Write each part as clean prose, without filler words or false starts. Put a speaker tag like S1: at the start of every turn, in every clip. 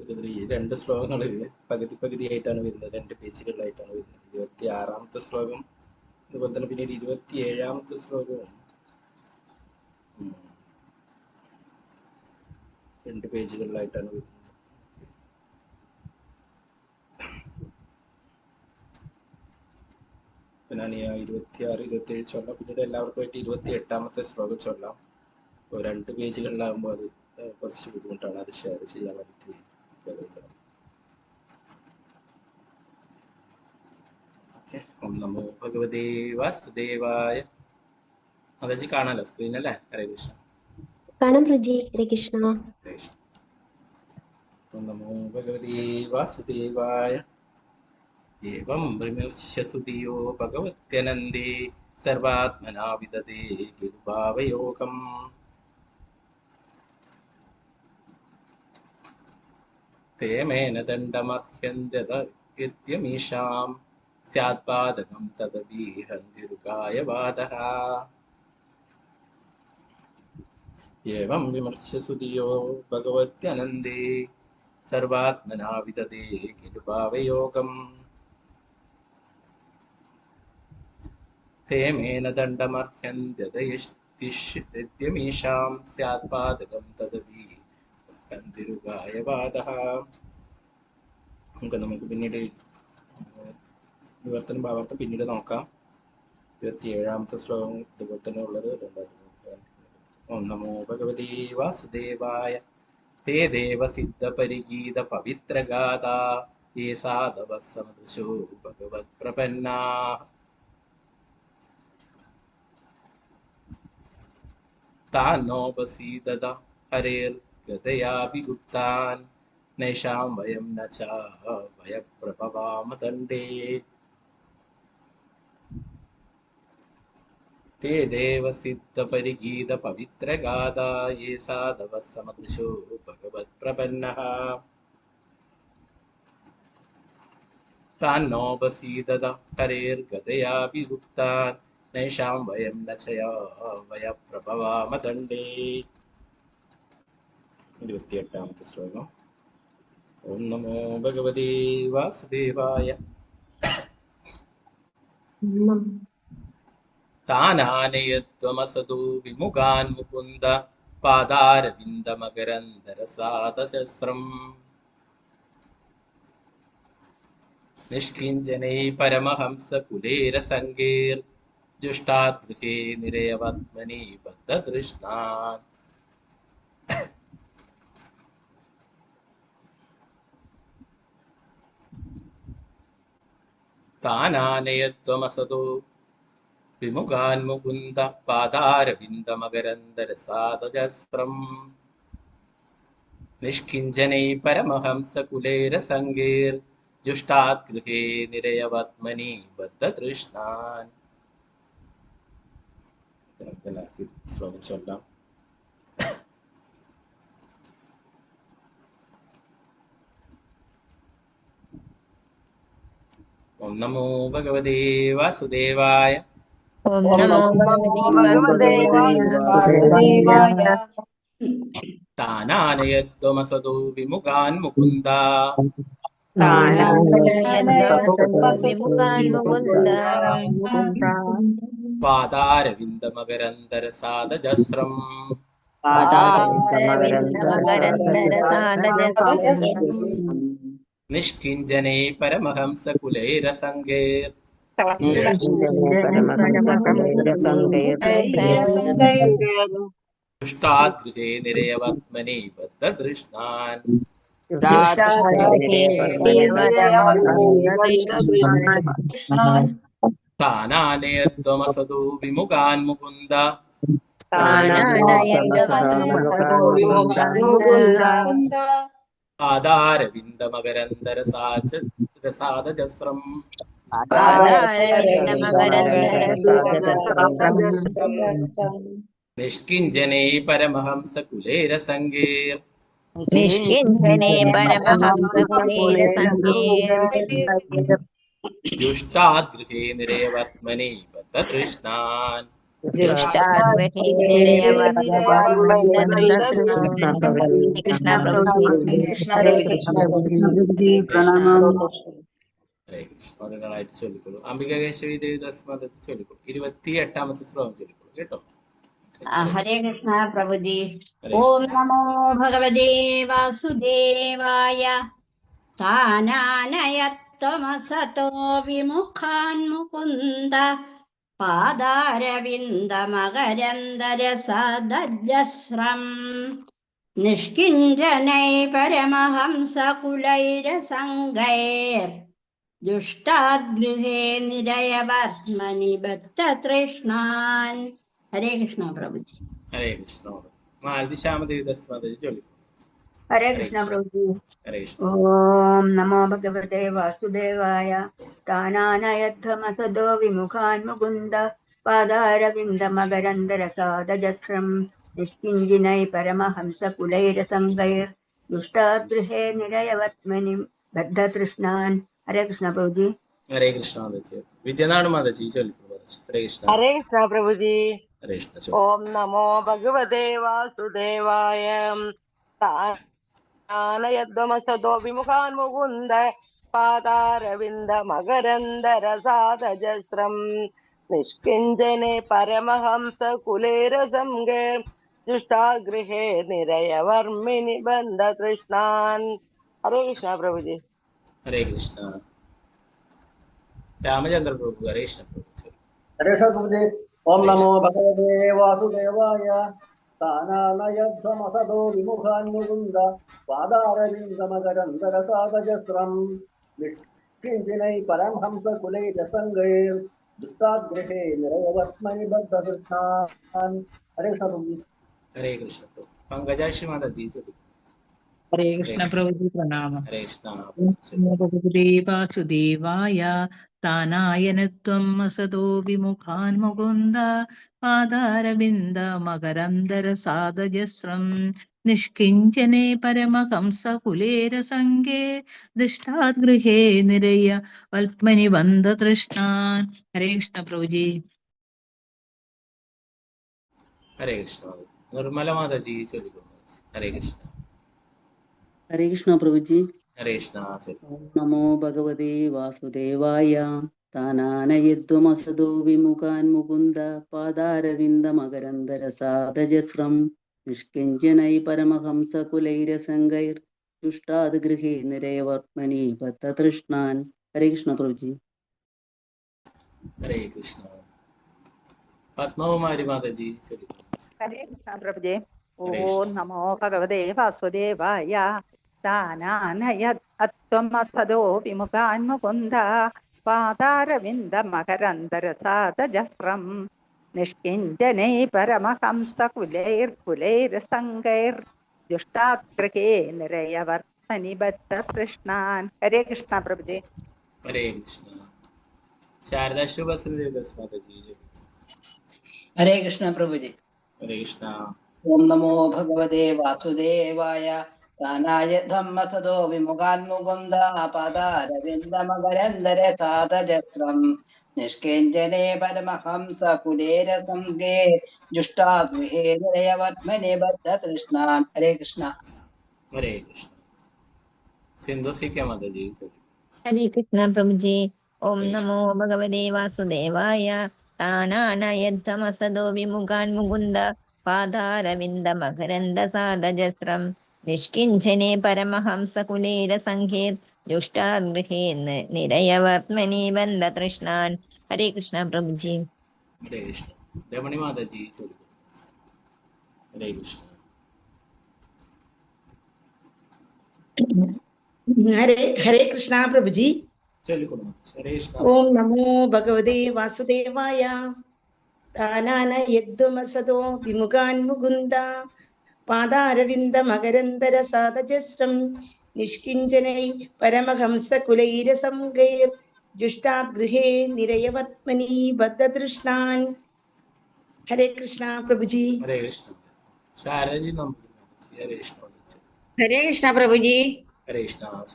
S1: ഈ രണ്ട് ശ്ലോകങ്ങൾ പകുതി പകുതിയായിട്ടാണ് വരുന്നത്, 2 പേജുകളിലായിട്ടാണ് വരുന്നത്. 26ാമത്തെ ശ്ലോകം അതുപോലെ തന്നെ പിന്നീട് 27ാമത്തെ ശ്ലോകവും 2 പേജുകളിലായിട്ടാണ് വരുന്നത്. ഞാൻ 26, 27 ചൊല്ലാം. പിന്നീട് എല്ലാവർക്കുമായിട്ട് 28ാമത്തെ ശ്ലോകം ചൊല്ലാം. 2 പേജുകളിലാകുമ്പോൾ അത് കുറച്ച് ബുദ്ധിമുട്ടാണ്, അത് ഷെയർ ചെയ്യാൻ വേണ്ടിയിട്ട്. ഓം നമോ ഭഗവതേ വാസുദേവായ. അതായത് കാണാലോ സ്ക്രീനല്ലേ? ഹരേ കൃഷ്ണ.
S2: കാണാം പ്രജി. ഹരേ കൃഷ്ണ.
S1: ഓം നമോ ഭഗവതേ വാസുദേവായ. ഏവം വിമർശ്യസു ധിയോ ഭഗവത്യനന്ദേ സർവാത്മനാ വിദതേ ഗിരുഭാവയോഗം. തേമേന ദണ്ഡമഹ്യന്ത്യതമീഷാം സ്യാത്പാദകം തദപീഹന്തിരുകായവാദഃ. ഏവം വിമർശ്യസു ധിയോ ഭഗവത്യനന്ദേ സർവാത്മനാ വിദതേ ഗിരുഭാവയോഗം. തേമേന ദണ്ഡമർഹ്യന്ത്യതമീഷാം സ്യാത്പാദകം തദപീഹന്തിരുകായവാദഃ. നമുക്ക് പിന്നീട് വിവർത്തനം ഭാവാർത്ഥം പിന്നീട് നോക്കാം. 27ാമത്തെ ശ്ലോകം ഇതുപോലെ തന്നെ ഉള്ളത്. ഓം നമോ ഭഗവതേ വാസുദേവായ. തേ ദേവസിദ്ധ പരിഗീത പവിത്രഗാഥാ യേ സാധവഃ സമദൃശോ ഭഗവത് പ്രപന്നാഃ. താനോപസീദത ഹരേർഗതയാഭിഗുപ്താൻ നൈഷാം വയം ന ച വയപ്രഭവാമ ദണ്ഡേ. തേ ദേവസിദ്ധ പരിഗീത പവിത്രഗാഥാ യേ സാധവഃ സമദൃശോ ഭഗവത് പ്രപന്നഃ. താനോപസീദത ഹരേർഗതയാഭിഗുപ്താൻ നൈഷാം വയം ന ച വയപ്രഭവാമ ദണ്ഡേ. 28ാമത്തെ ശ്ലോകം. ഓം നമോ ഭഗവതേ വാസുദേവായ. താനാനയത്വമസതോ വിമുഖാൻ മുകുന്ദ പാദാരവിന്ദമകരന്ധരസാദശസ്രം. നിഷ്കിഞ്ചനൈ പരമഹംസകുലേരസംഗേർ ജുഷ്ടാത് ഗൃഹേ നിരയവത്മനി ബദ്ധതൃഷ്ണാൻ. താനാനയത്വമസതോ വിമുഖാൻ മുകുന്ദ പാദാരവിന്ദമകരന്ധരസാദശസ്രം. നിഷ്കിഞ്ചനൈ പരമഹംസകുലേരസംഗേർ ജുഷ്ടാത് ഗൃഹേ നിരയവത്മനി ബദ്ധതൃഷ്ണാൻ. ശ്ലോകം ചൊല്ലാം. ഓം നമോ ഭഗവതേ വാസുദേവായ. താനാനയത്വമസതോ വിമുഖാൻ മുകുന്ദ പാദാരവിന്ദമകരന്ധരസാദശസ്രം. നിഷ്കിഞ്ചനൈ പരമഹംസകുലൈരസംഗേർ ജുഷ്ടാത് ഗൃഹേ നിരയവത്മനി ബദ്ധതൃഷ്ണാൻ. താനാനയത്വമസതോ വിമുഖാൻ മുകുന്ദ പാദാരവിന്ദമകരന്ധരസാദശസ്രം. നിഷ്കിഞ്ചനൈ പരമഹംസകുലേരസംഗേർ ജുഷ്ടാത് ഗൃഹേ നിരയവത്മനി ബദ്ധതൃഷ്ണാൻ.
S3: ദുഷ്ടാഗ്രഹേ നിരയവർമ്മനിബന്ധതൃഷ്ണാൻ. കൃഷ്ണ പ്രഭുജി.
S4: ഹരേ കൃഷ്ണ പ്രഭുജി പ്രണാമം.
S1: ഹരേ കൃഷ്ണ. ഒരാളായിട്ട് ചൊല്ലിക്കോളൂ. അംബികാകേശവി ദേവിദാസ് ചൊല്ലിക്കോളൂ. 28ാമത്തെ ശ്ലോകം ചൊല്ലിക്കോളൂ കേട്ടോ.
S4: ഹരേ കൃഷ്ണ പ്രഭുജി.
S1: ഹരേ
S4: ഓം
S1: കൃഷ്ണ.
S4: നമോ ഭഗവതേ വാസുദേവായ. താനാനയത്വമസതോ വിമുഖാൻ മുകുന്ദ പാദാരവിന്ദമകരന്ദരസദജ്ജസ്രം നിഷ്കിഞ്ചനൈ പരമഹംസകുലൈരസംഗൈർ ദുഷ്ടാദ്ഗൃഹേ നിരയവർമ്മനി ബദ്ധതൃഷ്ണാൻ. ഹരേ കൃഷ്ണ പ്രഭുജി.
S1: ഹരേ കൃഷ്ണ. മാലതി ശ്യാമദേവിദാസ് ചൊല്ലിക്കോളൂ.
S4: ഹരേ കൃഷ്ണ പ്രഭുജി.
S1: ഹരേ കൃഷ്ണ.
S4: ഓം നമോ ഭഗവതേ വാസുദേവായ. താനാനയധ്വമസദോ വിമുഖാൻ മുകുന്ദ പാദാരവിന്ദമകരന്ദരസാദജസ്രം നിഷ്കിഞ്ചിനൈ പരമഹംസകുലൈരസംഗൈർ ദുഷ്ടാദ്ഗൃഹേ നിരയവത്മനി ബദ്ധതൃഷ്ണാൻ. ഹരേ കൃഷ്ണ പ്രഭുജി.
S1: ഹരേ കൃഷ്ണ മാതാജി. വിജയനാട് മാതാജി ചൊല്ലിക്കോളൂ. ഹരേ കൃഷ്ണ.
S5: ഹരേ കൃഷ്ണ പ്രഭുജി.
S1: ഹരേ കൃഷ്ണ.
S5: ഓം നമോ ഭഗവതേ വാസുദേവായ. താനയദ്വമസതോ വിമുഖാൻ മുകുന്ദ പാദാരവിന്ദ മകരന്ദരസാദജസ്രം നിഷ്കിഞ്ചനെ പരമഹംസ കുലേരസംഗേ ദുഷ്ടാഗൃഹേ നിരയവർമ്മിനി ബന്ധതൃഷ്ണാൻ. ഹരേ കൃഷ്ണ പ്രഭുജി.
S1: ഹരേ കൃഷ്ണ. രാമചന്ദ്ര പ്രഭു. ഹരേ കൃഷ്ണ പ്രഭു.
S6: ഹരേ കൃഷ്ണ പ്രഭുജി. ഓം നമോ ഭഗവതേ വാസുദേവായ. താനാനയധ്വമസതോ വിമുഖാൻ മുകുന്ദ പാദാരവിന്ദമകരന്ദരസാദജസ്രം നിഷ്കിഞ്ചിനൈ പരമഹംസകുലൈരസംഗൈർ ദുഷ്ടാദ്ഗൃഹേ നിരയവർമ്മനി ബദ്ധതൃഷ്ണാൻ. ഹരേ കൃഷ്ണ പ്രഭുജി.
S1: ഹരേ കൃഷ്ണ പ്രഭു. പങ്കജാക്ഷി മാതാജി ചൊല്ലിക്കോളൂ.
S7: ഹരേ കൃഷ്ണ പ്രഭുജി പ്രണാമം.
S1: ഹരേ കൃഷ്ണ.
S7: ഭഗവതേ വാസുദേവായ. താനായനത്വം അസതോ വിമുഖാൻ മുകുന്ദ പാദാരവിന്ദ മകരന്ദരസാദജസ്രം നിഷ്കിഞ്ചനെ പരമഹംസ കുലേരസംഗേ ദൃഷ്ടാദ്ഗൃഹേ നിരയ വൽമനി ബന്ധതൃഷ്ണാൻ. ഹരേ കൃഷ്ണ പ്രഭുജി.
S1: ഹരേ കൃഷ്ണ. നിർമ്മല മാതാജി ചൊല്ലിക്കോളൂ. ഹരേ കൃഷ്ണ.
S8: ഹരേ കൃഷ്ണ പ്രഭുജി.
S1: ഹരേ കൃഷ്ണ.
S8: ഓം നമോ ഭഗവതേ വാസുദേവായ. താനാനയദ്വമസതോ വിമുഖാൻ മുകുന്ദ പാദാരവിന്ദമകരന്ദരസാദജസ്രം നിഷ്കിഞ്ചനൈ പരമഹംസകുലൈരസംഗൈർ ദുഷ്ടാദ്ഗൃഹേ നിരയവർമ്മനി ബദ്ധതൃഷ്ണാൻ. ഹരേ കൃഷ്ണ പ്രഭുജി.
S1: ഹരേ കൃഷ്ണ. പത്മകുമാരി മാതാജി ചൊല്ലിക്കോളൂ.
S9: ഹരേ കൃഷ്ണ പ്രഭുജേ. ഓം നമോ ഭഗവതേ വാസുദേവായ. താനാനയത്വമസതോ വിമുഖാൻ മുകുന്ദ പാദാരവിന്ദ മകരന്ദരസാദജസ്രം നിഷ്കിഞ്ചനൈ പരമഹംസകുലൈർകുലൈരസംഗൈർ ദുഷ്ടാദ്ഗൃഹേ നിരയവർമ്മനി ബദ്ധതൃഷ്ണാൻ. ഹരേ കൃഷ്ണ പ്രഭുജേ.
S1: ഹരേ കൃഷ്ണ. ശാരദാ ശുഭസ്രദേവദാസ് മാതാജി.
S10: ഹരേ കൃഷ്ണ പ്രഭുജി.
S1: ഹരേ കൃഷ്ണ.
S10: ഓം നമോ ഭഗവതേ വാസുദേവായ. താനായ ധമ്മസദോ വിമുഖാൻ മുകുന്ദ പാദാരവിന്ദമകരന്ദരസാദജസ്രം നിഷ്കിഞ്ചനെ പരമഹംസ കുലേരസംഗേ ദുഷ്ടാദ്ഗൃഹേ നിരയവർമ്മനി ബദ്ധതൃഷ്ണാൻ. ഹരേ കൃഷ്ണ.
S1: ഹരേ കൃഷ്ണ. സിന്ധു സിക്ക മാതാജി.
S3: ഹരേ കൃഷ്ണ പ്രഭുജി. ഓം നമോ ഭഗവതേ വാസുദേവായ. താനാനയദ്വമസതോ വിമുഖാൻ മുകുന്ദ പാദാരവിന്ദ മകരന്ദസാദജസ്രം നിഷ്കിഞ്ചനെ പരമഹംസ കുലേരസംഖ്യേർ ദുഷ്ടാദ്ഗൃഹേ നിരയവർമ്മനി ബന്ധതൃഷ്ണാൻ. ഹരേ കൃഷ്ണ പ്രഭുജി.
S1: ഹരേ കൃഷ്ണ. രമണി മാതാജി ചൊല്ലിക്കോളൂ. ഹരേ കൃഷ്ണ.
S11: ഹരേ കൃഷ്ണ പ്രഭുജി.
S1: ചൊല്ലിക്കോളൂ. ഹരേ കൃഷ്ണ.
S11: ഓം നമോ ഭഗവതേ വാസുദേവായ. താനാനയദ്വമസതോ വിമുഖാൻ മുകുന്ദ പാദാരവിന്ദ മകരന്ദരസാദജസ്രം നിഷ്കിഞ്ചനൈ പരമഹംസകുലൈരസംഗൈർ ദുഷ്ടാദ്ഗൃഹേ നിരയവർമ്മനി ബദ്ധതൃഷ്ണാൻ. ഹരേ കൃഷ്ണ പ്രഭുജി.
S1: ഹരേ കൃഷ്ണ. ശാരദാജി നമ്പൂതിരി. ഹരേ കൃഷ്ണ.
S4: ഹരേ കൃഷ്ണ പ്രഭുജി.
S1: ഹരേ കൃഷ്ണ.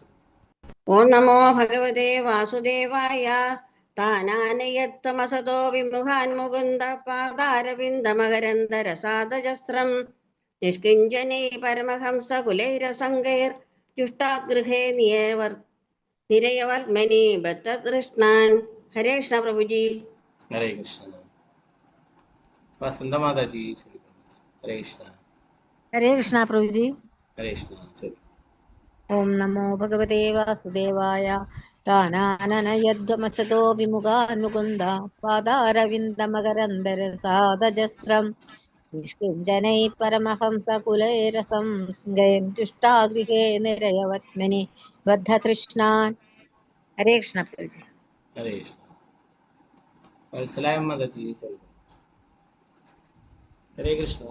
S4: ഓം നമോ ഭഗവതേ വാസുദേവായ. താനാനയത്തമസതോ വിമുഖാൻ മുകുന്ദ പാദാരവിന്ദമകരന്ദരസാദജസ്രം നിഷ്കിഞ്ചനൈ പരമഹംസ കുലൈരസംഗൈർ ജുഷ്ടാത് ഗൃഹേ നിരയവർമനി ബദ്ധതൃഷ്ണാൻ. ഹരേ കൃഷ്ണ പ്രഭുജി.
S1: ഹരേ കൃഷ്ണ. വസന്ത മാതാജി ഹരേ കൃഷ്ണ.
S3: ഹരേ കൃഷ്ണ പ്രഭുജി.
S1: ഹരേ കൃഷ്ണ. ശരി.
S3: ഓം നമോ ഭഗവതേ വാസുദേവായ. താനാനനയദ്ഗമസതോ വിമുഖാൻ മുകുന്ദ പാദാരവിന്ദമകരന്ദരസാദജസ്രം നിഷ്കിഞ്ചനൈ പരമഹംസകുലൈരസം ദുഷ്ടാഗൃഹേ നിരയവത്മനി ബദ്ധതൃഷ്ണാൻ. ഹരേ കൃഷ്ണ പ്രഭുജി.
S1: ഹരേ കൃഷ്ണ. വത്സലായ മാതാജി ഹരേ കൃഷ്ണ.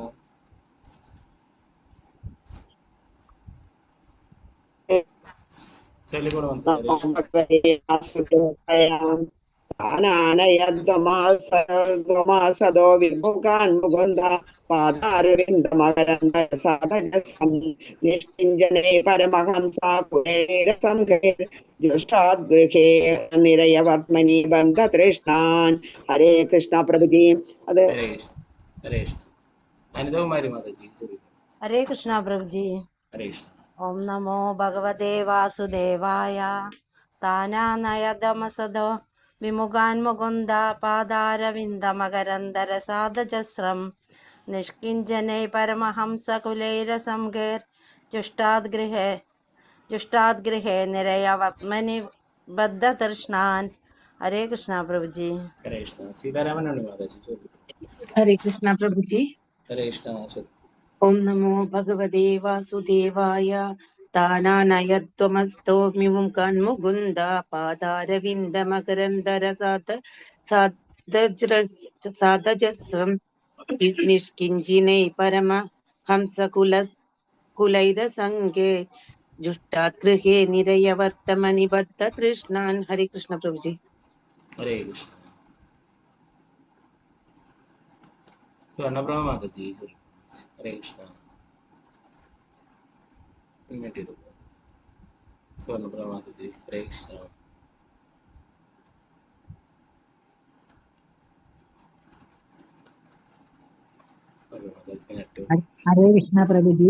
S12: ാനയദ്ഗമാസദോ വിമുഖാൻ മുകുന്ദ പാദാരവിന്ദമകരന്ദരസാദജസ്രം നിഷ്കിഞ്ചനൈ പരമഹംസ കുലൈരസംഗൈർ ജുഷ്ടാത് ഗൃഹേ നിരയവർമനി ബന്ധതൃഷ്ണാൻ. ഹരേ കൃഷ്ണ പ്രഭുജി. അത്
S13: ഹരേ കൃഷ്ണ പ്രഭുജി. ഓം നമോ ഭഗവതേ വാസുദേവായ. താനാനയദമസദോ വിമുഖാൻ മുകുന്ദ പാദാരവിന്ദമകരന്ദരസാദജസ്രം നിഷ്കിഞ്ചനൈ പരമഹംസകുലൈരസംഗൈർ ജുഷ്ടാത് ഗൃഹേ നിരയവർമനി ബദ്ധതൃഷ്ണാൻ. ഹരേ കൃഷ്ണ പ്രഭുജി.
S14: ഹരേ കൃഷ്ണ പ്രഭുജി. ഓം നമോ ഭഗവതേ വാസുദേവായ. താനാനയത്വമസ്തോ വിമുഖാൻ മുകുന്ദ പാദാരവിന്ദമകരന്ദരസാദജസ്രം നിഷ്കിഞ്ചിനൈ പരമഹംസകുലൈരസംഗേ ജുഷ്ടാത് ഗൃഹേ നിരയവർത്തമനി ബദ്ധതൃഷ്ണാൻ. ഹരേ കൃഷ്ണ പ്രഭുജി.
S1: ഹരേ കൃഷ്ണ. സ്വർണ്ണപ്രഭ മാതാജി ഹരേ കൃഷ്ണ. സ്വർണ്ണപ്രഭ മാതാജി ഹരേ കൃഷ്ണ.
S15: ഹരേ കൃഷ്ണ പ്രഭുജി.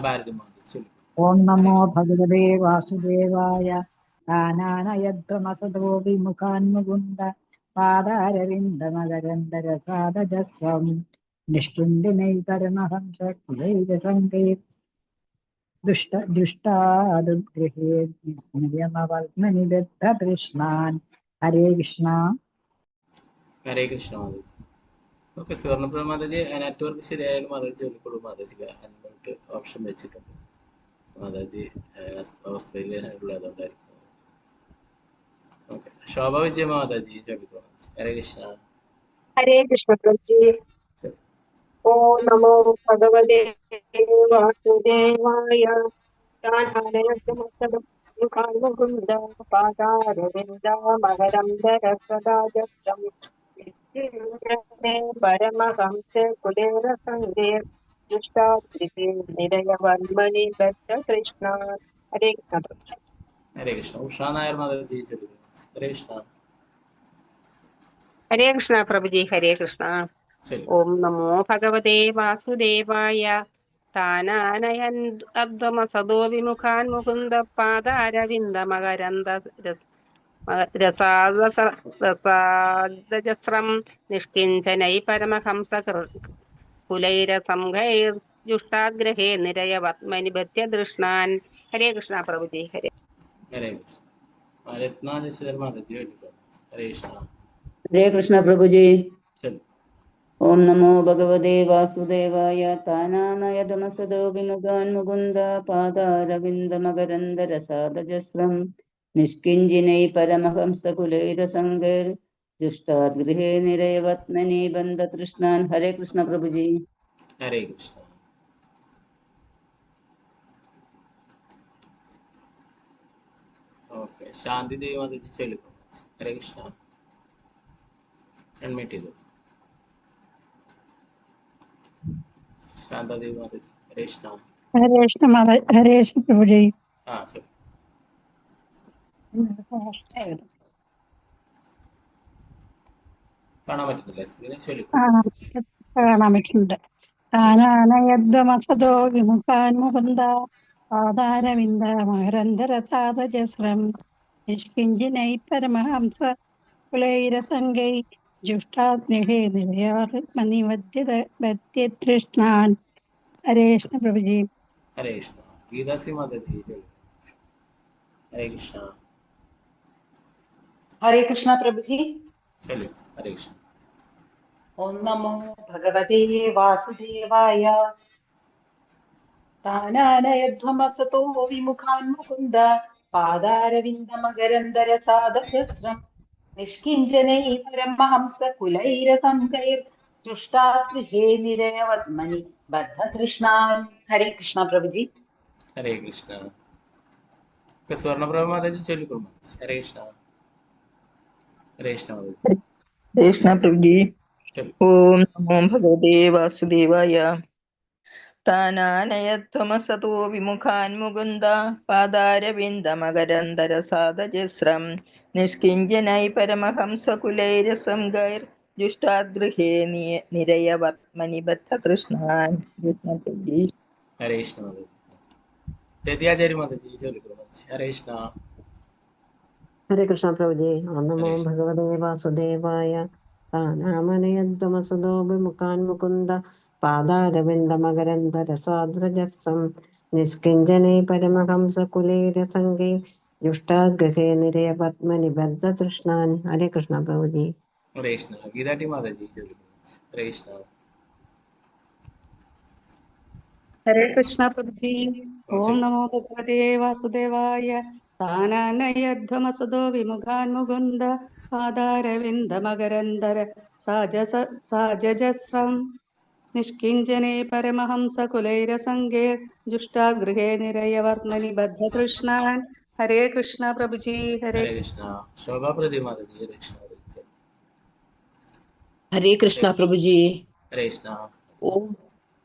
S1: ഭാരതി മാതാജി.
S15: ഓം നമോ ഭഗവതേ വാസുദേവായ. താനാനയദ്ഗമസദോ വിമുഖാൻ മുകുന്ദ പാദാരവിന്ദമകരന്ദരസാദജസ്രം നിഷ്കിഞ്ചനൈ പരമഹംസ കുലൈരസംഗൈർ ദുഷ്ടാദുഗൃഹേ നിരയവർമനി ബദ്ധതൃഷ്ണാൻ. ഹരേ കൃഷ്ണ.
S1: ഹരേ കൃഷ്ണ മാതാജി. ഓക്കെ, സ്വർണ്ണപ്രഭ മാതാജി നെറ്റ്വർക്ക് ശരിയായാലും മാതാജി ചൊല്ലിക്കൊള്ളു. മാതാജിക്ക് അൻപോട്ട് ഓപ്ഷൻ വെച്ചിട്ടുണ്ട്. മാതാജി ഓസ്ട്രേലിയയിലുള്ളതുകൊണ്ടായിരിക്കും. ഓക്കെ, ശോഭ വിജയ മാതാജി ചൊല്ലിക്കോളൂ. ഹരേ കൃഷ്ണ.
S16: ഹരേ കൃഷ്ണ പ്രഭുജി. ഓം നമോ ഭഗവതേ വാസുദേവായ. മുകുന്ദ പാദാരവിന്ദമകരന്ദരസാദജസ്രം പരമഹംസ കുലൈരസംഗേ ജുഷ്ടാത് ഗൃഹേ നിരയവർമനി ബദ്ധതൃഷ്ണാൻ. ഹരേ കൃഷ്ണ പ്രഭുജി.
S1: ഹരേ കൃഷ്ണ. ഉഷാ നായർ മാതാജി ചൊല്ലിക്കോളൂ. ഹരേ കൃഷ്ണ.
S16: ഹരേ കൃഷ്ണ പ്രഭുജി. ഹരേ കൃഷ്ണ. ഓം നമോ ഭഗവതേ വാസുദേവായ. താനാനയദ്ഗമസദോ വിമുഖാൻ മുകുന്ദ പാദാരവിന്ദമകരന്ദരസാദജസ്രം നിഷ്കിഞ്ചനൈ പരമഹംസ കുലൈരസംഗൈർ ജുഷ്ടാത് ഗൃഹേ നിരയവർമനി ബദ്ധതൃഷ്ണാൻ. ഹരേ കൃഷ്ണ പ്രഭുജി. ഹരേ
S8: ഹരേ കൃഷ്ണ പ്രഭുജി. ഓം നമോ ഭഗവതേ വാസുദേവായ. താനാനയദമസദോ വിമുഖാൻ മുകുന്ദ പാദാരവിന്ദമകരന്ദരസാദജസ്രം നിഷ്കിഞ്ചിനൈ പരമഹംസകുലൈരസംഗൈർ ജുഷ്ടാത് ഗൃഹേ നിരയവർമനി ബന്ധതൃഷ്ണാൻ. ഹരേ കൃഷ്ണ പ്രഭുജി.
S1: ഹരേ കൃഷ്ണ. ഓക്കെ, ശാന്തി ദേവി മാതാജി ചൊല്ലിക്കോളൂ. ഹരേ കൃഷ്ണ. അൺമ്യൂട്ട് ചെയ്തു. ശാന്താദേവി മാതാജി ഹരേ കൃഷ്ണ.
S17: ഹരേ കൃഷ്ണ ഹരേ കൃഷ്ണ പ്രഭുജി.
S1: ശരി. കാണാൻ പറ്റുന്നില്ല സ്ക്രീനിൽ
S17: ആ,
S1: ചൊല്ലിക്കൊള്ളു.
S17: കാണാൻ പറ്റുന്നുണ്ട്. താനാനയദ്വമസതോ വിമുഖാൻ മുകുന്ദ പാതാരവിന്ദ മകരന്ധരസാദജസ്രം നിഷ്കിഞ്ചിനൈ പരമഹംസ കുലൈരസംഗൈ ജുഷ്ടാഗ്നിഹേ നിരയാത്മനിവദ്യതൃഷ്ണാൻ. ഹരേ കൃഷ്ണ പ്രഭുജി.
S1: ഹരേ കൃഷ്ണ. ഗീതാസി മാതാജി ചൊല്ലു. ഹരേ കൃഷ്ണ.
S9: ഹരേ കൃഷ്ണ പ്രഭുജി.
S1: ചൊല്ലു. ഹരേ കൃഷ്ണ.
S9: ഓം നമോ ഭഗവതേ വാസുദേവായ. താനാനയധ്വമസതോ വിമുഖാൻ മുകുന്ദ പാദാരവിന്ദമകരന്ധരസാദജസ്രം നിഷ്കിഞ്ചനൈ പരമഹംസ കുലൈരസംഗൈർ ദുഷ്ടാഗൃഹേ നിരയവർമ്മനി ബദ്ധതൃഷ്ണാൻ. ഹരേ കൃഷ്ണ പ്രഭുജി.
S1: ഹരേ കൃഷ്ണ. സ്വർണ്ണപ്രഭ മാതാജി ചൊല്ലിക്കൊള്ളു. ഹരേ കൃഷ്ണ. ഹരേ കൃഷ്ണ മാതാജി.
S18: കൃഷ്ണ പ്രഭുജി.
S1: ചൊല്ലു.
S18: ഓം നമോ ഭഗവതേ വാസുദേവായ. താനാനയത്വമസതോ വിമുഖാൻ മുകുന്ദ പാദാരവിന്ദമകരന്ധരസാദജസ്രം നിഷ്കിഞ്ചനൈ പരമഹംസകുലൈരസം ഗൈർ ജുഷ്ടാദ്ഗൃഹേ നിരയവർമ്മനിബദ്ധതൃഷ്ണാൻ. കൃഷ്ണ പ്രഭുജി.
S1: ഹരേ കൃഷ്ണ മാതാജി. രതിയാചാര്യ മാതാജി ചൊല്ലിക്കൊള്ളു. ഹരേ കൃഷ്ണ.
S19: ഹരേ കൃഷ്ണ പ്രഭുജി. ഓം നമോ
S1: ഹരേ കൃഷ്ണ.
S19: ഭഗവതേ വാസുദേവായ. താനാമനയദ്വമസതോ വിമുഖാൻ മുകുന്ദ പാദാരവിന്ദമകരന്ധരസാദ്രജസ്രം നിഷ്കിഞ്ചനൈ പരമഹംസകുലൈരസംഗൈ ജുഷ്ടാഗൃഹേ നിരയപത്മനിബദ്ധതൃഷ്ണാൻ. ഹരേ കൃഷ്ണ പ്രഭുജി.
S1: ഹരേ കൃഷ്ണ. ഗീതാട്ടി മാതാജി ചൊല്ലിക്കൊള്ളു. ഹരേ കൃഷ്ണ.
S20: ഹരേ കൃഷ്ണ പ്രഭുജി. ഓം
S1: ചൊല്ലു.
S20: നമോ ഭഗവതേ വാസുദേവായ. താനാനയധ്വമസതോ വിമുഖാൻ മുകുന്ദ പാദാരവിന്ദമകരന്ധര സാജജസ്രം നിഷ്കിഞ്ചനേ പരമഹംസ കുലൈരസംഗേ ജുഷ്ടാഗൃഹേ നിരയവർമ്മനി ബദ്ധതൃഷ്ണാൻ. ഹരേ കൃഷ്ണ പ്രഭുജി. ഹരേ
S1: ഹരേ കൃഷ്ണ. ശോഭാപ്രതി മാതാജി. ഹരേ കൃഷ്ണ.
S21: ഹരേ കൃഷ്ണ പ്രഭുജി.
S1: ഹരേ കൃഷ്ണ.
S21: ഓം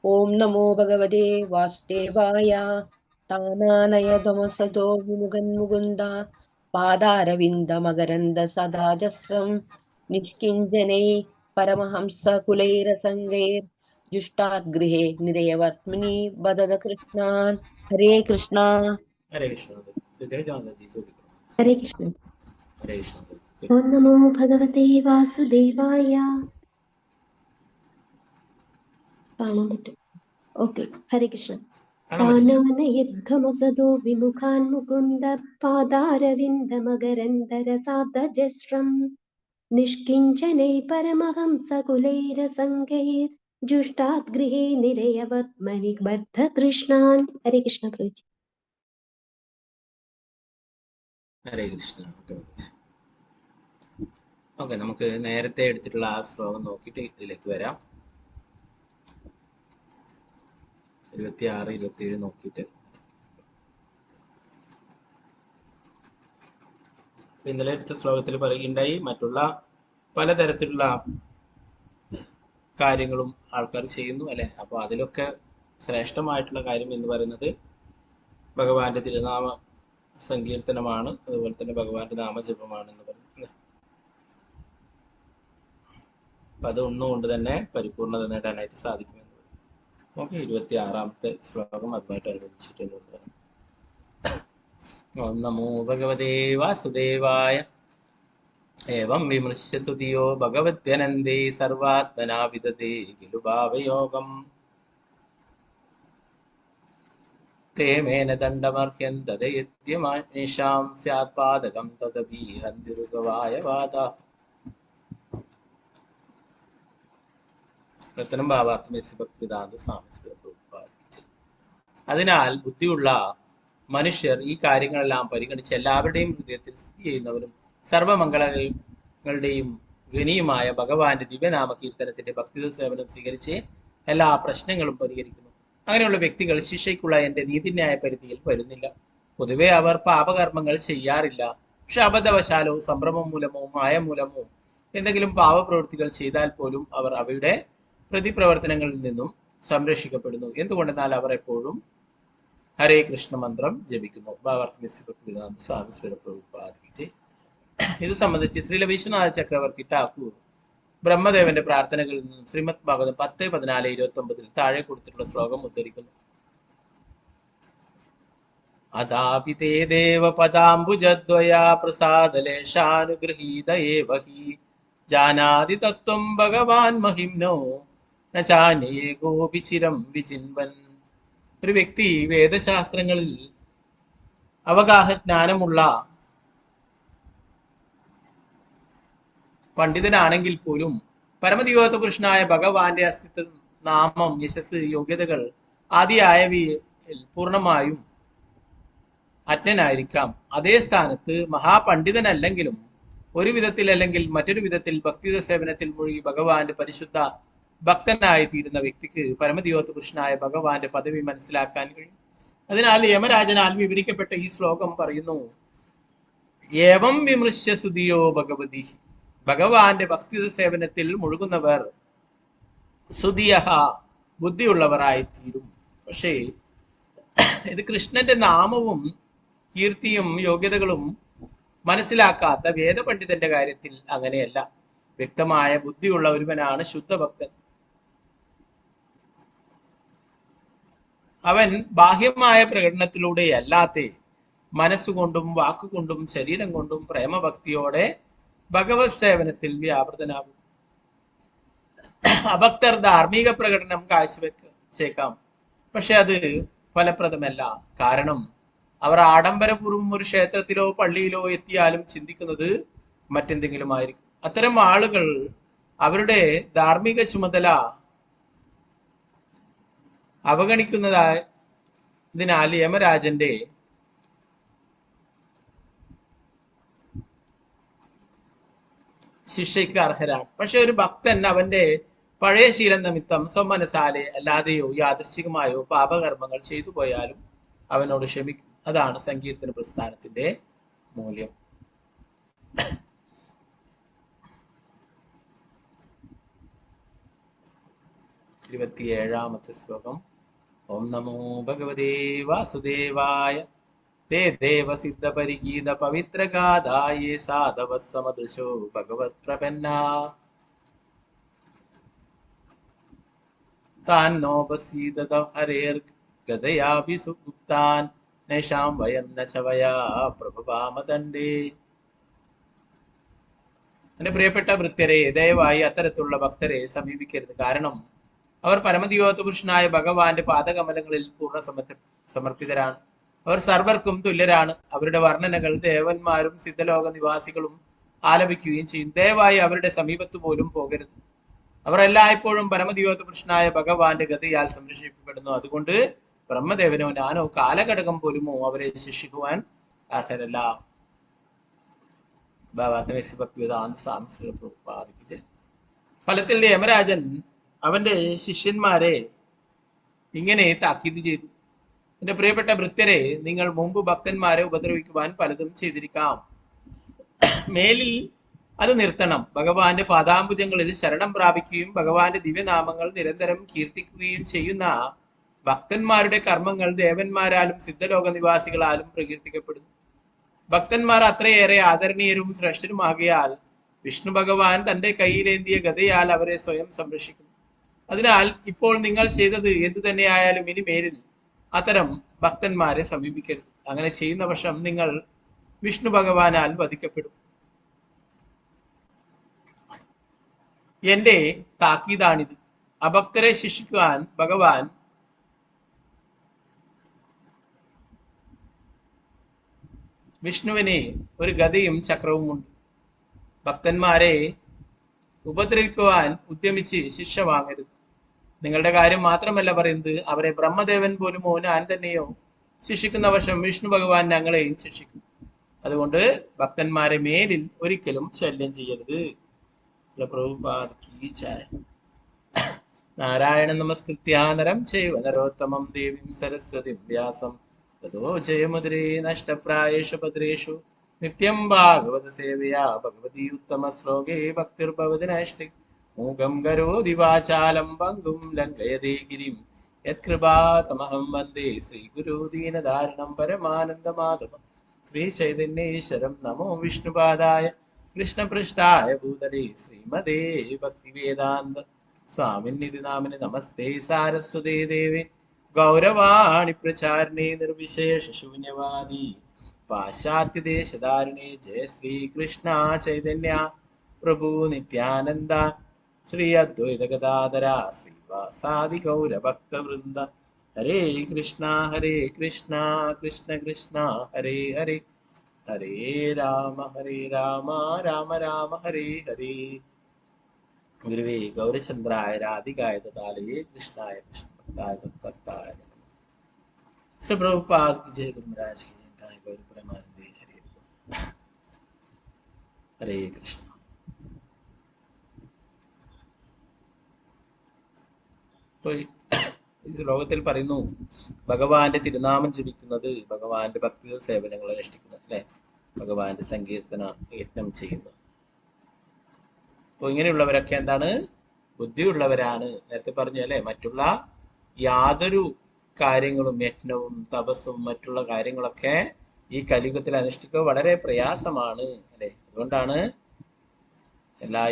S21: ഓം നമോ ഭഗവതേ വാസുദേവായ. താനാനയതമസതോ വിമുഖൻ മുകുന്ദ പാദാരവിന്ദമകരന്ദ സദാജസ്രം നിഷ്കിഞ്ചനൈ പരമഹംസ കുലൈരസംഗൈർ ജുഷ്ടാദ്ഗൃഹേ നിരയവർമ്മനി ബദത കൃഷ്ണാൻ. ഹരേ കൃഷ്ണ.
S1: ഹരേ കൃഷ്ണ. മാതാജി ചൊല്ലിക്കൊള്ളു.
S2: ഹരേ കൃഷ്ണ.
S1: ഹരേ കൃഷ്ണ.
S2: ഓം നമോ ഭഗവതേ വാസുദേവായ. കാണാൻ പറ്റും. ഓക്കെ. ഹരേ കൃഷ്ണ. താനാനയധ്വമസതോ വിമുഖാൻ മുകുന്ദ പാദാരവിന്ദമകരന്ധരസാദജസ്രം നിഷ്കിഞ്ചനൈ പരമഹംസകുലൈരസംഗൈർ ജുഷ്ടാദ്ഗൃഹേ നിരയവർമ്മനി ബദ്ധതൃഷ്ണാൻ. ഹരേ കൃഷ്ണ പ്രഭുജി.
S1: ഹരേ കൃഷ്ണ. ഓക്കെ, നമുക്ക് നേരത്തെ എടുത്തിട്ടുള്ള ആ ശ്ലോകം നോക്കിയിട്ട് ഇതിലേക്ക് വരാം. 26, 27 നോക്കിയിട്ട് ഇന്നലെ എടുത്ത ശ്ലോകത്തിൽ പറയുകയുണ്ടായി, മറ്റുള്ള പലതരത്തിലുള്ള കാര്യങ്ങളും ആൾക്കാർ ചെയ്യുന്നു അല്ലെ. അപ്പോൾ അതിലൊക്കെ ശ്രേഷ്ഠമായിട്ടുള്ള കാര്യം എന്ന് പറയുന്നത് ഭഗവാന്റെ തിരുനാമ സങ്കീർത്തനമാണ്, അതുപോലെ തന്നെ ഭഗവാന്റെ നാമജപമാണ് എന്ന് പറയുന്നത്. അപ്പൊ അത് ഒന്നുകൊണ്ട് തന്നെ പരിപൂർണത നേടാനായിട്ട് സാധിക്കുമെന്ന് പറയും. ഓക്കെ, 26ാമത്തെ ശ്ലോകം അതുമായിട്ട് അനുബന്ധിച്ചിട്ടുണ്ട്. ഓം നമോ ഭഗവതേ വാസുദേവായ. ഏവം വിമൃശ്യ സുതിയോ ഭഗവത്യനന്ദേ സർവാത്മനാ വിദതേ ഖിലു ഭാവയോഗം തേ മേന ദണ്ഡമർഹ്യം തദയദ്യമേഷാം സ്യാത്പാദകം തദപീഹന്തിരുഗവായ വാദ. പ്രത്തനം ഭാവാത്മസിഭക്തിദാന്ത സാമസ്കൃത. അതിനാൽ ബുദ്ധിയുള്ള മനുഷ്യർ ഈ കാര്യങ്ങളെല്ലാം പരിഗണിച്ച് എല്ലാവരുടെയും ഹൃദയത്തിൽ സ്ഥിതി ചെയ്യുന്നവരും സർവമംഗളങ്ങളുടെയും ഘനിയുമായ ഭഗവാന്റെ ദിവ്യനാമ കീർത്തനത്തിന്റെ ഭക്തിത സേവനം സ്വീകരിച്ച് എല്ലാ പ്രശ്നങ്ങളും പരിഹരിക്കുന്നു. അങ്ങനെയുള്ള വ്യക്തികൾ ശിക്ഷയ്ക്കുള്ള എന്റെ നീതിന്യായ പരിധിയിൽ വരുന്നില്ല. പൊതുവെ അവർ പാപകർമ്മങ്ങൾ ചെയ്യാറില്ല. പക്ഷെ അബദ്ധവശാലോ സംഭ്രമം മൂലമോ മായ മൂലമോ എന്തെങ്കിലും പാവപ്രവൃത്തികൾ ചെയ്താൽ പോലും അവർ അവയുടെ പ്രതിപ്രവർത്തനങ്ങളിൽ നിന്നും സംരക്ഷിക്കപ്പെടുന്നു. എന്തുകൊണ്ടെന്നാൽ അവർ എപ്പോഴും ഹരേ കൃഷ്ണ മന്ത്രം ജപിക്കുന്നു. ഇത് സംബന്ധിച്ച് ശ്രീല വിശ്വനാഥ ചക്രവർത്തി ഠാക്കൂർ ബ്രഹ്മദേവന്റെ പ്രാർത്ഥനകളിൽ നിന്നും ശ്രീമദ് ഭാഗവതം 10:14-29 താഴെ കൊടുത്തിട്ടുള്ള ശ്ലോകം ഉദ്ധരിക്കുന്നു. അതാപി തേ ദേവ പദാംബുജദ്വയാ പ്രസാദലേശാനുഗൃഹീത ഏവ ഹി ജാനാതി തത്വം ഭഗവാൻ മഹിംനോ ന ചാന്യേ ഗോപി ചിരം വിചിൻവൻ. ഒരു വ്യക്തി വേദശാസ്ത്രങ്ങളിൽ അവഗാഹജ്ഞാനമുള്ള പണ്ഡിതനാണെങ്കിൽ പോലും പരമദിവ്യോത്ത പുരുഷനായ ഭഗവാന്റെ അസ്തിത്വം, നാമം, യശസ്, യോഗ്യതകൾ ആദിയായവയിൽ പൂർണ്ണമായും അജ്ഞനായിരിക്കാം. അതേ സ്ഥാനത്ത് മഹാപണ്ഡിതനല്ലെങ്കിലും ഒരു വിധത്തിൽ അല്ലെങ്കിൽ മറ്റൊരു വിധത്തിൽ ഭക്തിയുത സേവനത്തിൽ മുഴുകി ഭഗവാന്റെ പരിശുദ്ധ ഭക്തനായി തീരുന്ന വ്യക്തിക്ക് പരമദിവ്യോത്ത പുരുഷനായ ഭഗവാന്റെ പദവി മനസ്സിലാക്കാൻ കഴിയും. അതിനാൽ യമരാജനാൽ വിവരിക്കപ്പെട്ട ഈ ശ്ലോകം പറയുന്നു, ഏവം വിമൃശ്യ സുതിയോ ഭഗവതി, ഭഗവാന്റെ ഭക്തിയുത സേവനത്തിൽ മുഴുകുന്നവർ സുതിയഹ ബുദ്ധിയുള്ളവരായിത്തീരും. പക്ഷേ ഇത് കൃഷ്ണന്റെ നാമവും കീർത്തിയും യോഗ്യതകളും മനസ്സിലാക്കാത്ത വേദപണ്ഡിതന്റെ കാര്യത്തിൽ അങ്ങനെയല്ല. വ്യക്തമായ ബുദ്ധിയുള്ള ഒരുവനാണ് ശുദ്ധഭക്തൻ. അവൻ ബാഹ്യമായ പ്രകടനത്തിലൂടെ അല്ലാതെ മനസ്സുകൊണ്ടും വാക്കുകൊണ്ടും ശരീരം കൊണ്ടും പ്രേമഭക്തിയോടെ ഭഗവത് സേവനത്തിൽ വ്യാപൃതനാകും. അഭക്തർ ധാർമ്മിക പ്രകടനം കാഴ്ചവെച്ചേക്കാം, പക്ഷെ അത് ഫലപ്രദമല്ല. കാരണം അവർ ആഡംബരപൂർവ്വം ഒരു ക്ഷേത്രത്തിലോ പള്ളിയിലോ എത്തിയാലും ചിന്തിക്കുന്നത് മറ്റെന്തെങ്കിലും ആയിരിക്കും. അത്തരം ആളുകൾ അവരുടെ ധാർമ്മിക ചുമതല അവഗണിക്കുന്നതിനാൽ യമരാജന്റെ ശിക്ഷയ്ക്ക് അർഹരാണ്. പക്ഷെ ഒരു ഭക്തൻ അവന്റെ പഴയ ശീലം നിമിത്തം സ്വമനസാലെ അല്ലാതെയോ യാദൃശികമായോ പാപകർമ്മങ്ങൾ ചെയ്തു പോയാലും അവനോട് ക്ഷമിക്കും. അതാണ് സങ്കീർത്തന പ്രസ്ഥാനത്തിന്റെ മൂല്യം. 27ാമത്തെ ശ്ലോകം. ഓം നമോ ഭഗവതേ വാസുദേവായ തേ ദേവസിദ്ധ പരിഗീത പവിത്ര ഗാഥായേ സാധവ സമദൃശോ ഭഗവത് പ്രപന്ന താൻ നോപസീദത ഹരേർ ഗദയാഭിസുഗുപ്താൻ നൈഷാം വയം ന ചവയാ പ്രഭവാമദണ്ഡേ. എന്റെ പ്രിയപ്പെട്ട ഭൃത്യരെ, ദയവായി അത്തരത്തിലുള്ള ഭക്തരെ സമീപിക്കരുത്. കാരണം അവർ പരമദിവ്യോത്ത പുരുഷനായ ഭഗവാന്റെ പാദകമലങ്ങളിൽ പൂർണ്ണ സമർപ്പിതരാണ്. അവർ സർവർക്കും തുല്യരാണ്. അവരുടെ വർണ്ണനകൾ ദേവന്മാരും സിദ്ധലോക നിവാസികളും ആലപിക്കുകയും ചെയ്യും. ദയവായി അവരുടെ സമീപത്ത് പോലും പോകരുത്. അവർ എല്ലായ്പ്പോഴും പരമദിവ്യോത്ത പുരുഷനായ ഭഗവാന്റെ ഗതിയാൽ സംരക്ഷിക്കപ്പെടുന്നു. അതുകൊണ്ട് ബ്രഹ്മദേവനോ ഞാനോ കാലഘടകം പോലുമോ അവരെ ശിക്ഷിക്കുവാൻ അർഹരല്ല. ഫലത്തിൽ യമരാജൻ അവന്റെ ശിഷ്യന്മാരെ ഇങ്ങനെ താക്കീത് ചെയ്തു. എന്റെ പ്രിയപ്പെട്ട ഭൃത്യരെ, നിങ്ങൾ മുമ്പ് ഭക്തന്മാരെ ഉപദ്രവിക്കുവാൻ പലതും ചെയ്തിരിക്കാം. മേലിൽ അത് നിർത്തണം. ഭഗവാന്റെ പാദാംബുജങ്ങളിൽ ശരണം പ്രാപിക്കുകയും ഭഗവാന്റെ ദിവ്യനാമങ്ങൾ നിരന്തരം കീർത്തിക്കുകയും ചെയ്യുന്ന ഭക്തന്മാരുടെ കർമ്മങ്ങൾ ദേവന്മാരാലും സിദ്ധലോക നിവാസികളാലും പ്രകീർത്തിക്കപ്പെടുന്നു. ഭക്തന്മാർ അത്രയേറെ ആദരണീയരും ശ്രേഷ്ഠരുമാകിയാൽ വിഷ്ണു ഭഗവാൻ തന്റെ കയ്യിലേന്തിയ ഗതയാൽ അവരെ സ്വയം സംരക്ഷിക്കുന്നു. അതിനാൽ ഇപ്പോൾ നിങ്ങൾ ചെയ്തത് എന്തു തന്നെയായാലും ഇനി മേലിൽ അത്തരം ഭക്തന്മാരെ സമീപിക്കരുത്. അങ്ങനെ ചെയ്യുന്ന പക്ഷം നിങ്ങൾ വിഷ്ണു ഭഗവാനാൽ വധിക്കപ്പെടും. എന്റെ താക്കീതാണിത്. അഭക്തരെ ശിക്ഷിക്കുവാൻ ഭഗവാൻ വിഷ്ണുവിന് ഒരു ഗദയും ചക്രവും ഉണ്ട്. ഭക്തന്മാരെ ഉപദ്രവിക്കുവാൻ ഉദ്യമിച്ച് ശിക്ഷ വാങ്ങരുത്. നിങ്ങളുടെ കാര്യം മാത്രമല്ല പറയുന്നത്, അവരെ ബ്രഹ്മദേവൻ പോലുമോ ഞാൻ തന്നെയോ ശിക്ഷിക്കുന്ന വശം വിഷ്ണു ഭഗവാൻ ഞങ്ങളെയും ശിക്ഷിക്കും. അതുകൊണ്ട് ഭക്തന്മാരെ മേലിൽ ഒരിക്കലും ശല്യം ചെയ്യരുത്. നാരായണ നമസ്കൃത്യ നരം ചൈവ നരോത്തമം ദേവീം സരസ്വതിം വ്യാസം തതോ ജയമുദ്രേ നഷ്ടപ്രായേഷു ഭദ്രേഷു നിത്യം ഭാഗവത സേവയാ ഭഗവതി ഉത്തമ ശ്ലോകേ ഭക്തിർഭവതി നൈഷ്ഠിക് മൂകം കരോതി വാചാലം പങ്കും ലംഘയതേ ഗിരിം യത്കൃപാതമഹം വന്ദേ ശ്രീഗുരു ദീനധാരണം പരമാനന്ദമാധവം ശ്രീ ചൈതന്യേശ്വരം. നമോ വിഷ്ണുപാദായ കൃഷ്ണപൃഷ്ഠായ ഭൂതലേ ശ്രീമതേ ഭക്തിവേദാന്ത സ്വാമിനിധി നാമിനി നമസ്തേ സാരസ്വതേ ദേവേ ഗൗരവാണി പ്രചാരിണേ നിർവിശേഷ ശൂന്യവാദി പാശ്ചാത്യദേശധാരിണേ ജയ ശ്രീകൃഷ്ണ ചൈതന്യ പ്രഭു നിത്യാനന്ദ ശ്രീ അദ്വൈത ഗദാധര ശ്രീവാസാദി ഗൗരഭക്തവൃന്ദ ഹരേ കൃഷ്ണ കൃഷ്ണ കൃഷ്ണ ഹരേ ഹരേ ഹരേ രാമ രാമ രാമ ഹരേ ഹരേ. ഗുരുവേ ഗൗരചന്ദ്രായ രാധികായ തഥാലയേ കൃഷ്ണായ കൃഷ്ണഭക്തായ തത്ഭക്തായ ശ്രീ പ്രഭുപാദ് की जय गुरु महाराज की जय गौर परमानंदे हरे हरे कृष्ण. ഈ ശ്ലോകത്തിൽ പറയുന്നു ഭഗവാന്റെ തിരുനാമം ജപിക്കുന്നത് ഭഗവാന്റെ ഭക്തി സേവനങ്ങൾ അനുഷ്ഠിക്കുന്നത് അല്ലെ, ഭഗവാന്റെ സങ്കീർത്തന യത്നം ചെയ്യുന്നു. അപ്പൊ ഇങ്ങനെയുള്ളവരൊക്കെ എന്താണ്? ബുദ്ധിയുള്ളവരാണ്. നേരത്തെ പറഞ്ഞു അല്ലെ, മറ്റുള്ള യാതൊരു കാര്യങ്ങളും യജ്ഞവും തപസ്സും മറ്റുള്ള കാര്യങ്ങളൊക്കെ ഈ കലിയുഗത്തിൽ അനുഷ്ഠിക്കുക വളരെ പ്രയാസമാണ് അല്ലെ. അതുകൊണ്ടാണ് എല്ലാ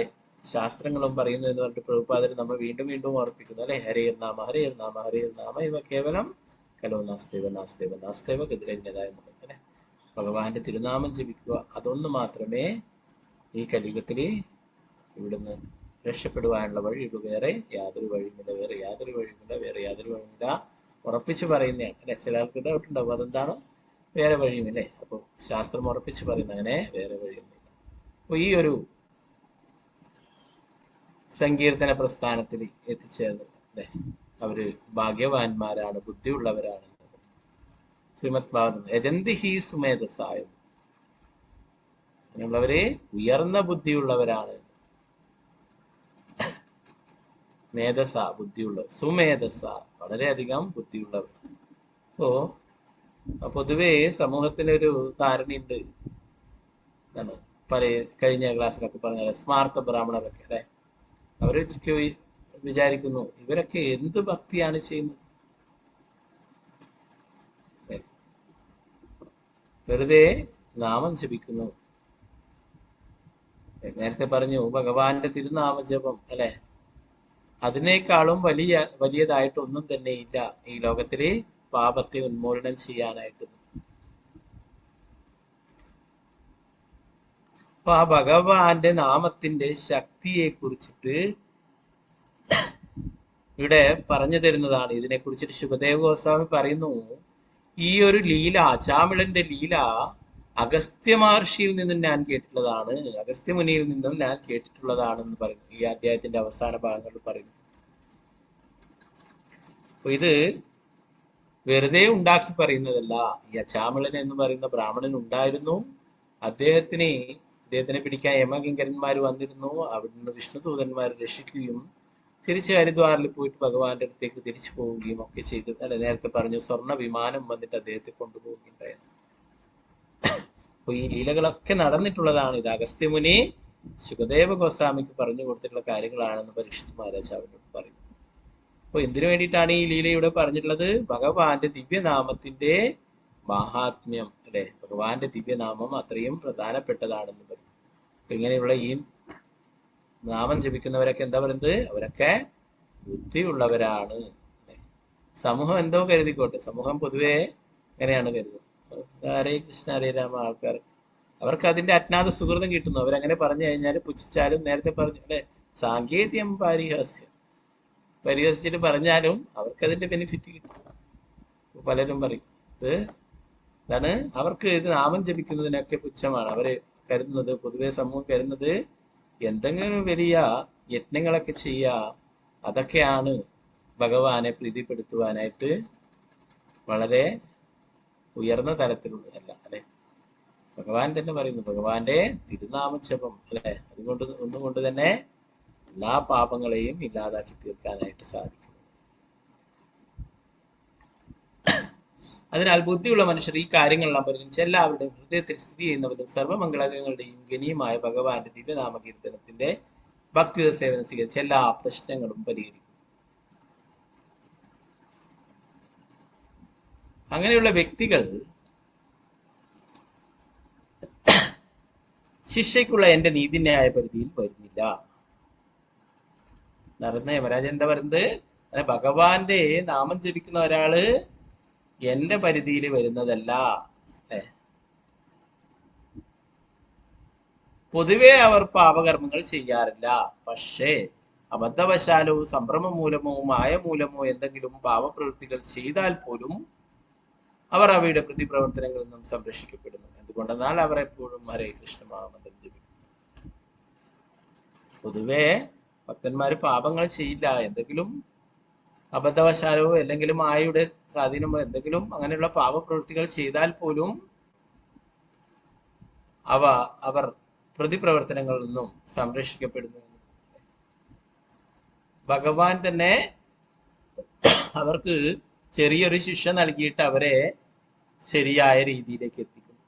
S1: ശാസ്ത്രങ്ങളും പറയുന്നു എന്ന് പറഞ്ഞിട്ട് പ്രഭുപാദർ നമ്മൾ വീണ്ടും വീണ്ടും ഓർപ്പിക്കുന്നു അല്ലെ. ഹരേർ നാമ ഹരേർ നാമ ഹരേർ നാമ ഇവ കേവലം കലോ നാസ്തേവ നാസ്തേവ നാസ്തേവ ഗതിരഞ്ജതായ അല്ലെ. ഭഗവാന്റെ തിരുനാമം ജപിക്കുക, അതൊന്നു മാത്രമേ ഈ കലിയുഗത്തില് ഇവിടുന്ന് രക്ഷപ്പെടുവാനുള്ള വഴിയുള്ളൂ. വേറെ യാതൊരു വഴിയുമില്ല, വേറെ യാതൊരു വഴിയുമില്ല, വേറെ യാതൊരു വഴിയില്ല. ഉറപ്പിച്ച് പറയുന്നതാണ് അല്ലെ. ചില ആൾക്ക് ഡൗട്ട് ഉണ്ടാവും, അതെന്താണ് വേറെ വഴിയുമില്ലേ. അപ്പോൾ ശാസ്ത്രം ഉറപ്പിച്ച് പറയുന്ന അങ്ങനെ വേറെ വഴിയൊന്നുമില്ല. അപ്പൊ ഈ ഒരു സങ്കീർത്തന പ്രസ്ഥാനത്തിൽ എത്തിച്ചേർന്നു അല്ലെ, അവര് ഭാഗ്യവാന്മാരാണ്, ബുദ്ധിയുള്ളവരാണ്. ശ്രീമദ് ഭാഗവതം യജന്തി ഹി സുമേധസായം, അങ്ങനെയുള്ളവര് ഉയർന്ന ബുദ്ധിയുള്ളവരാണ്. മേധസ ബുദ്ധിയുള്ള, സുമേധസ വളരെയധികം ബുദ്ധിയുള്ളവർ. അപ്പോ പൊതുവെ സമൂഹത്തിനൊരു ധാരണയുണ്ട്, പല കഴിഞ്ഞ ക്ലാസ്സിലൊക്കെ പറഞ്ഞ സ്മാർത്ഥ ബ്രാഹ്മണരൊക്കെ അല്ലെ, അവരൊക്കെ വിചാരിക്കുന്നു ഇവരൊക്കെ എന്ത് ഭക്തിയാണ് ചെയ്യുന്നത്, വെറുതെ നാമം ജപിക്കുന്നു. നേരത്തെ പറഞ്ഞു ഭഗവാന്റെ തിരുനാമ ജപം അല്ലെ, അതിനേക്കാളും വലിയതായിട്ടൊന്നും തന്നെ ഇല്ല ഈ ലോകത്തില് പാപത്തെ ഉന്മൂലനം ചെയ്യാനായിട്ട്. അപ്പൊ ആ ഭഗവാന്റെ നാമത്തിന്റെ ശക്തിയെ കുറിച്ചിട്ട് ഇവിടെ പറഞ്ഞു തരുന്നതാണ്. ഇതിനെ കുറിച്ചിട്ട് ശുകദേവ ഗോസ്വാമി പറയുന്നു, ഈ ഒരു ലീല, അചാമിളന്റെ ലീല അഗസ്ത്യ മഹർഷിയിൽ നിന്നും ഞാൻ കേട്ടിട്ടുള്ളതാണ്, അഗസ്ത്യ മുനിയിൽ നിന്നും ഞാൻ കേട്ടിട്ടുള്ളതാണെന്ന് പറയുന്നു. ഈ അധ്യായത്തിന്റെ അവസാന ഭാഗങ്ങളിൽ പറയുന്നു. അപ്പൊ ഇത് വെറുതെ ഉണ്ടാക്കി പറയുന്നതല്ല. ഈ അചാമിളൻ എന്ന് പറയുന്ന ബ്രാഹ്മണൻ ഉണ്ടായിരുന്നു. അദ്ദേഹത്തിനെ പിടിക്കാൻ യമകിങ്കരന്മാർ വന്നിരുന്നു. അവിടുന്ന് വിഷ്ണുദൂതന്മാർ രക്ഷിക്കുകയും തിരിച്ച് ഹരിദ്വാറിൽ പോയിട്ട് ഭഗവാന്റെ അടുത്തേക്ക് തിരിച്ചു പോവുകയും ഒക്കെ ചെയ്തു അല്ലെ. നേരത്തെ പറഞ്ഞു സ്വർണ്ണ വിമാനം വന്നിട്ട് അദ്ദേഹത്തെ കൊണ്ടുപോകുകയുണ്ടായിരുന്നു. അപ്പൊ ഈ ലീലകളൊക്കെ നടന്നിട്ടുള്ളതാണ്. ഇത് അഗസ്ത്യമുനി ശുകദേവ ഗോസ്വാമിക്ക് പറഞ്ഞു കൊടുത്തിട്ടുള്ള കാര്യങ്ങളാണെന്ന് പരീക്ഷിത് മഹാരാജ് അവരോട് പറയുന്നു. അപ്പൊ എന്തിനു വേണ്ടിയിട്ടാണ് ഈ ലീല ഇവിടെ പറഞ്ഞിട്ടുള്ളത്? ഭഗവാന്റെ ദിവ്യനാമത്തിന്റെ മഹാത്മ്യം അല്ലെ, ഭഗവാന്റെ ദിവ്യനാമം അത്രയും പ്രധാനപ്പെട്ടതാണെന്ന് പറയും. അപ്പൊ ഇങ്ങനെയുള്ള ഈ നാമം ജപിക്കുന്നവരൊക്കെ എന്താ പറയുന്നത്? അവരൊക്കെ ബുദ്ധിയുള്ളവരാണ്. സമൂഹം എന്തോ കരുതിക്കോട്ടെ, സമൂഹം പൊതുവെ എങ്ങനെയാണ് കരുതുന്നത്? ഹരേ കൃഷ്ണ ഹരേ രാമ ആൾക്കാർ, അവർക്ക് അതിന്റെ അജ്ഞാത സുഹൃതം കിട്ടുന്നു. അവരങ്ങനെ പറഞ്ഞു കഴിഞ്ഞാൽ പുച്ഛിച്ചാലും, നേരത്തെ പറഞ്ഞു അല്ലെ, സാങ്കേതികം പരിഹസിച്ചിട്ട് പറഞ്ഞാലും അവർക്ക് അതിന്റെ ബെനിഫിറ്റ് കിട്ടും. പലരും പറയും ഇതാണ് അവർക്ക് ഇത് നാമം ജപിക്കുന്നതിനൊക്കെ പുച്ഛമാണ്. അവര് കരുതുന്നത്, പൊതുവെ സമൂഹം കരുതുന്നത് എന്തെങ്കിലും വലിയ യജ്ഞങ്ങളൊക്കെ ചെയ്യുക, അതൊക്കെയാണ് ഭഗവാനെ പ്രീതിപ്പെടുത്തുവാനായിട്ട് വളരെ ഉയർന്ന തലത്തിലുള്ളതല്ല അല്ലെ. ഭഗവാൻ തന്നെ പറയുന്നു, ഭഗവാന്റെ തിരുനാമ ജപം അല്ലെ, അതുകൊണ്ട് ഒന്നുകൊണ്ട് തന്നെ എല്ലാ പാപങ്ങളെയും ഇല്ലാതാക്കി തീർക്കാനായിട്ട് സാധിക്കും. അതിനാൽ ബുദ്ധിയുള്ള മനുഷ്യർ ഈ കാര്യങ്ങളെല്ലാം പരിഗണിച്ച് എല്ലാവരുടെയും ഹൃദയത്തിൽ സ്ഥിതി ചെയ്യുന്നവരും സർവ്വമംഗളങ്ങളുടെയും ഗനിയുമായ ഭഗവാന്റെ ദിവ്യനാമ കീർത്തനത്തിന്റെ ഭക്തിത സേവനം സ്വീകരിച്ച് എല്ലാ പ്രശ്നങ്ങളും പരിഹരിക്കും. അങ്ങനെയുള്ള വ്യക്തികൾ ശിക്ഷയ്ക്കുള്ള എന്റെ നീതിന്യായ പരിധിയിൽ വരുന്നില്ല. നടന്ന യമരാജൻ എന്താ പറയുന്നത്? ഭഗവാന്റെ നാമം ജപിക്കുന്ന ഒരാള് എന്റെ പരിധിയിൽ വരുന്നതല്ല. പൊതുവെ അവർ പാപകർമ്മങ്ങൾ ചെയ്യാറില്ല. പക്ഷേ അബദ്ധവശാലോ സംഭ്രമ മൂലമോ മായ മൂലമോ എന്തെങ്കിലും പാപപ്രവൃത്തികൾ ചെയ്താൽ പോലും അവർ അവയുടെ പ്രതിപ്രവർത്തനങ്ങളിൽ നിന്നും സംരക്ഷിക്കപ്പെടുന്നു. എന്തുകൊണ്ടെന്നാൽ അവർ എപ്പോഴും ഹരേ കൃഷ്ണ മഹാമന്ത്രം ജപിക്കും. പൊതുവെ ഭക്തന്മാര് പാപങ്ങൾ ചെയ്യില്ല. എന്തെങ്കിലും അബദ്ധവശാലോ അല്ലെങ്കിലും മായയുടെ സ്വാധീനമോ എന്തെങ്കിലും അങ്ങനെയുള്ള പാപപ്രവൃത്തികൾ ചെയ്താൽ പോലും അവർ പ്രതിപ്രവർത്തനങ്ങളിൽ നിന്നും സംരക്ഷിക്കപ്പെടുന്നു. ഭഗവാൻ തന്നെ അവർക്ക് ചെറിയൊരു ശിക്ഷ നൽകിയിട്ട് അവരെ ശരിയായ രീതിയിലേക്ക് എത്തിക്കും.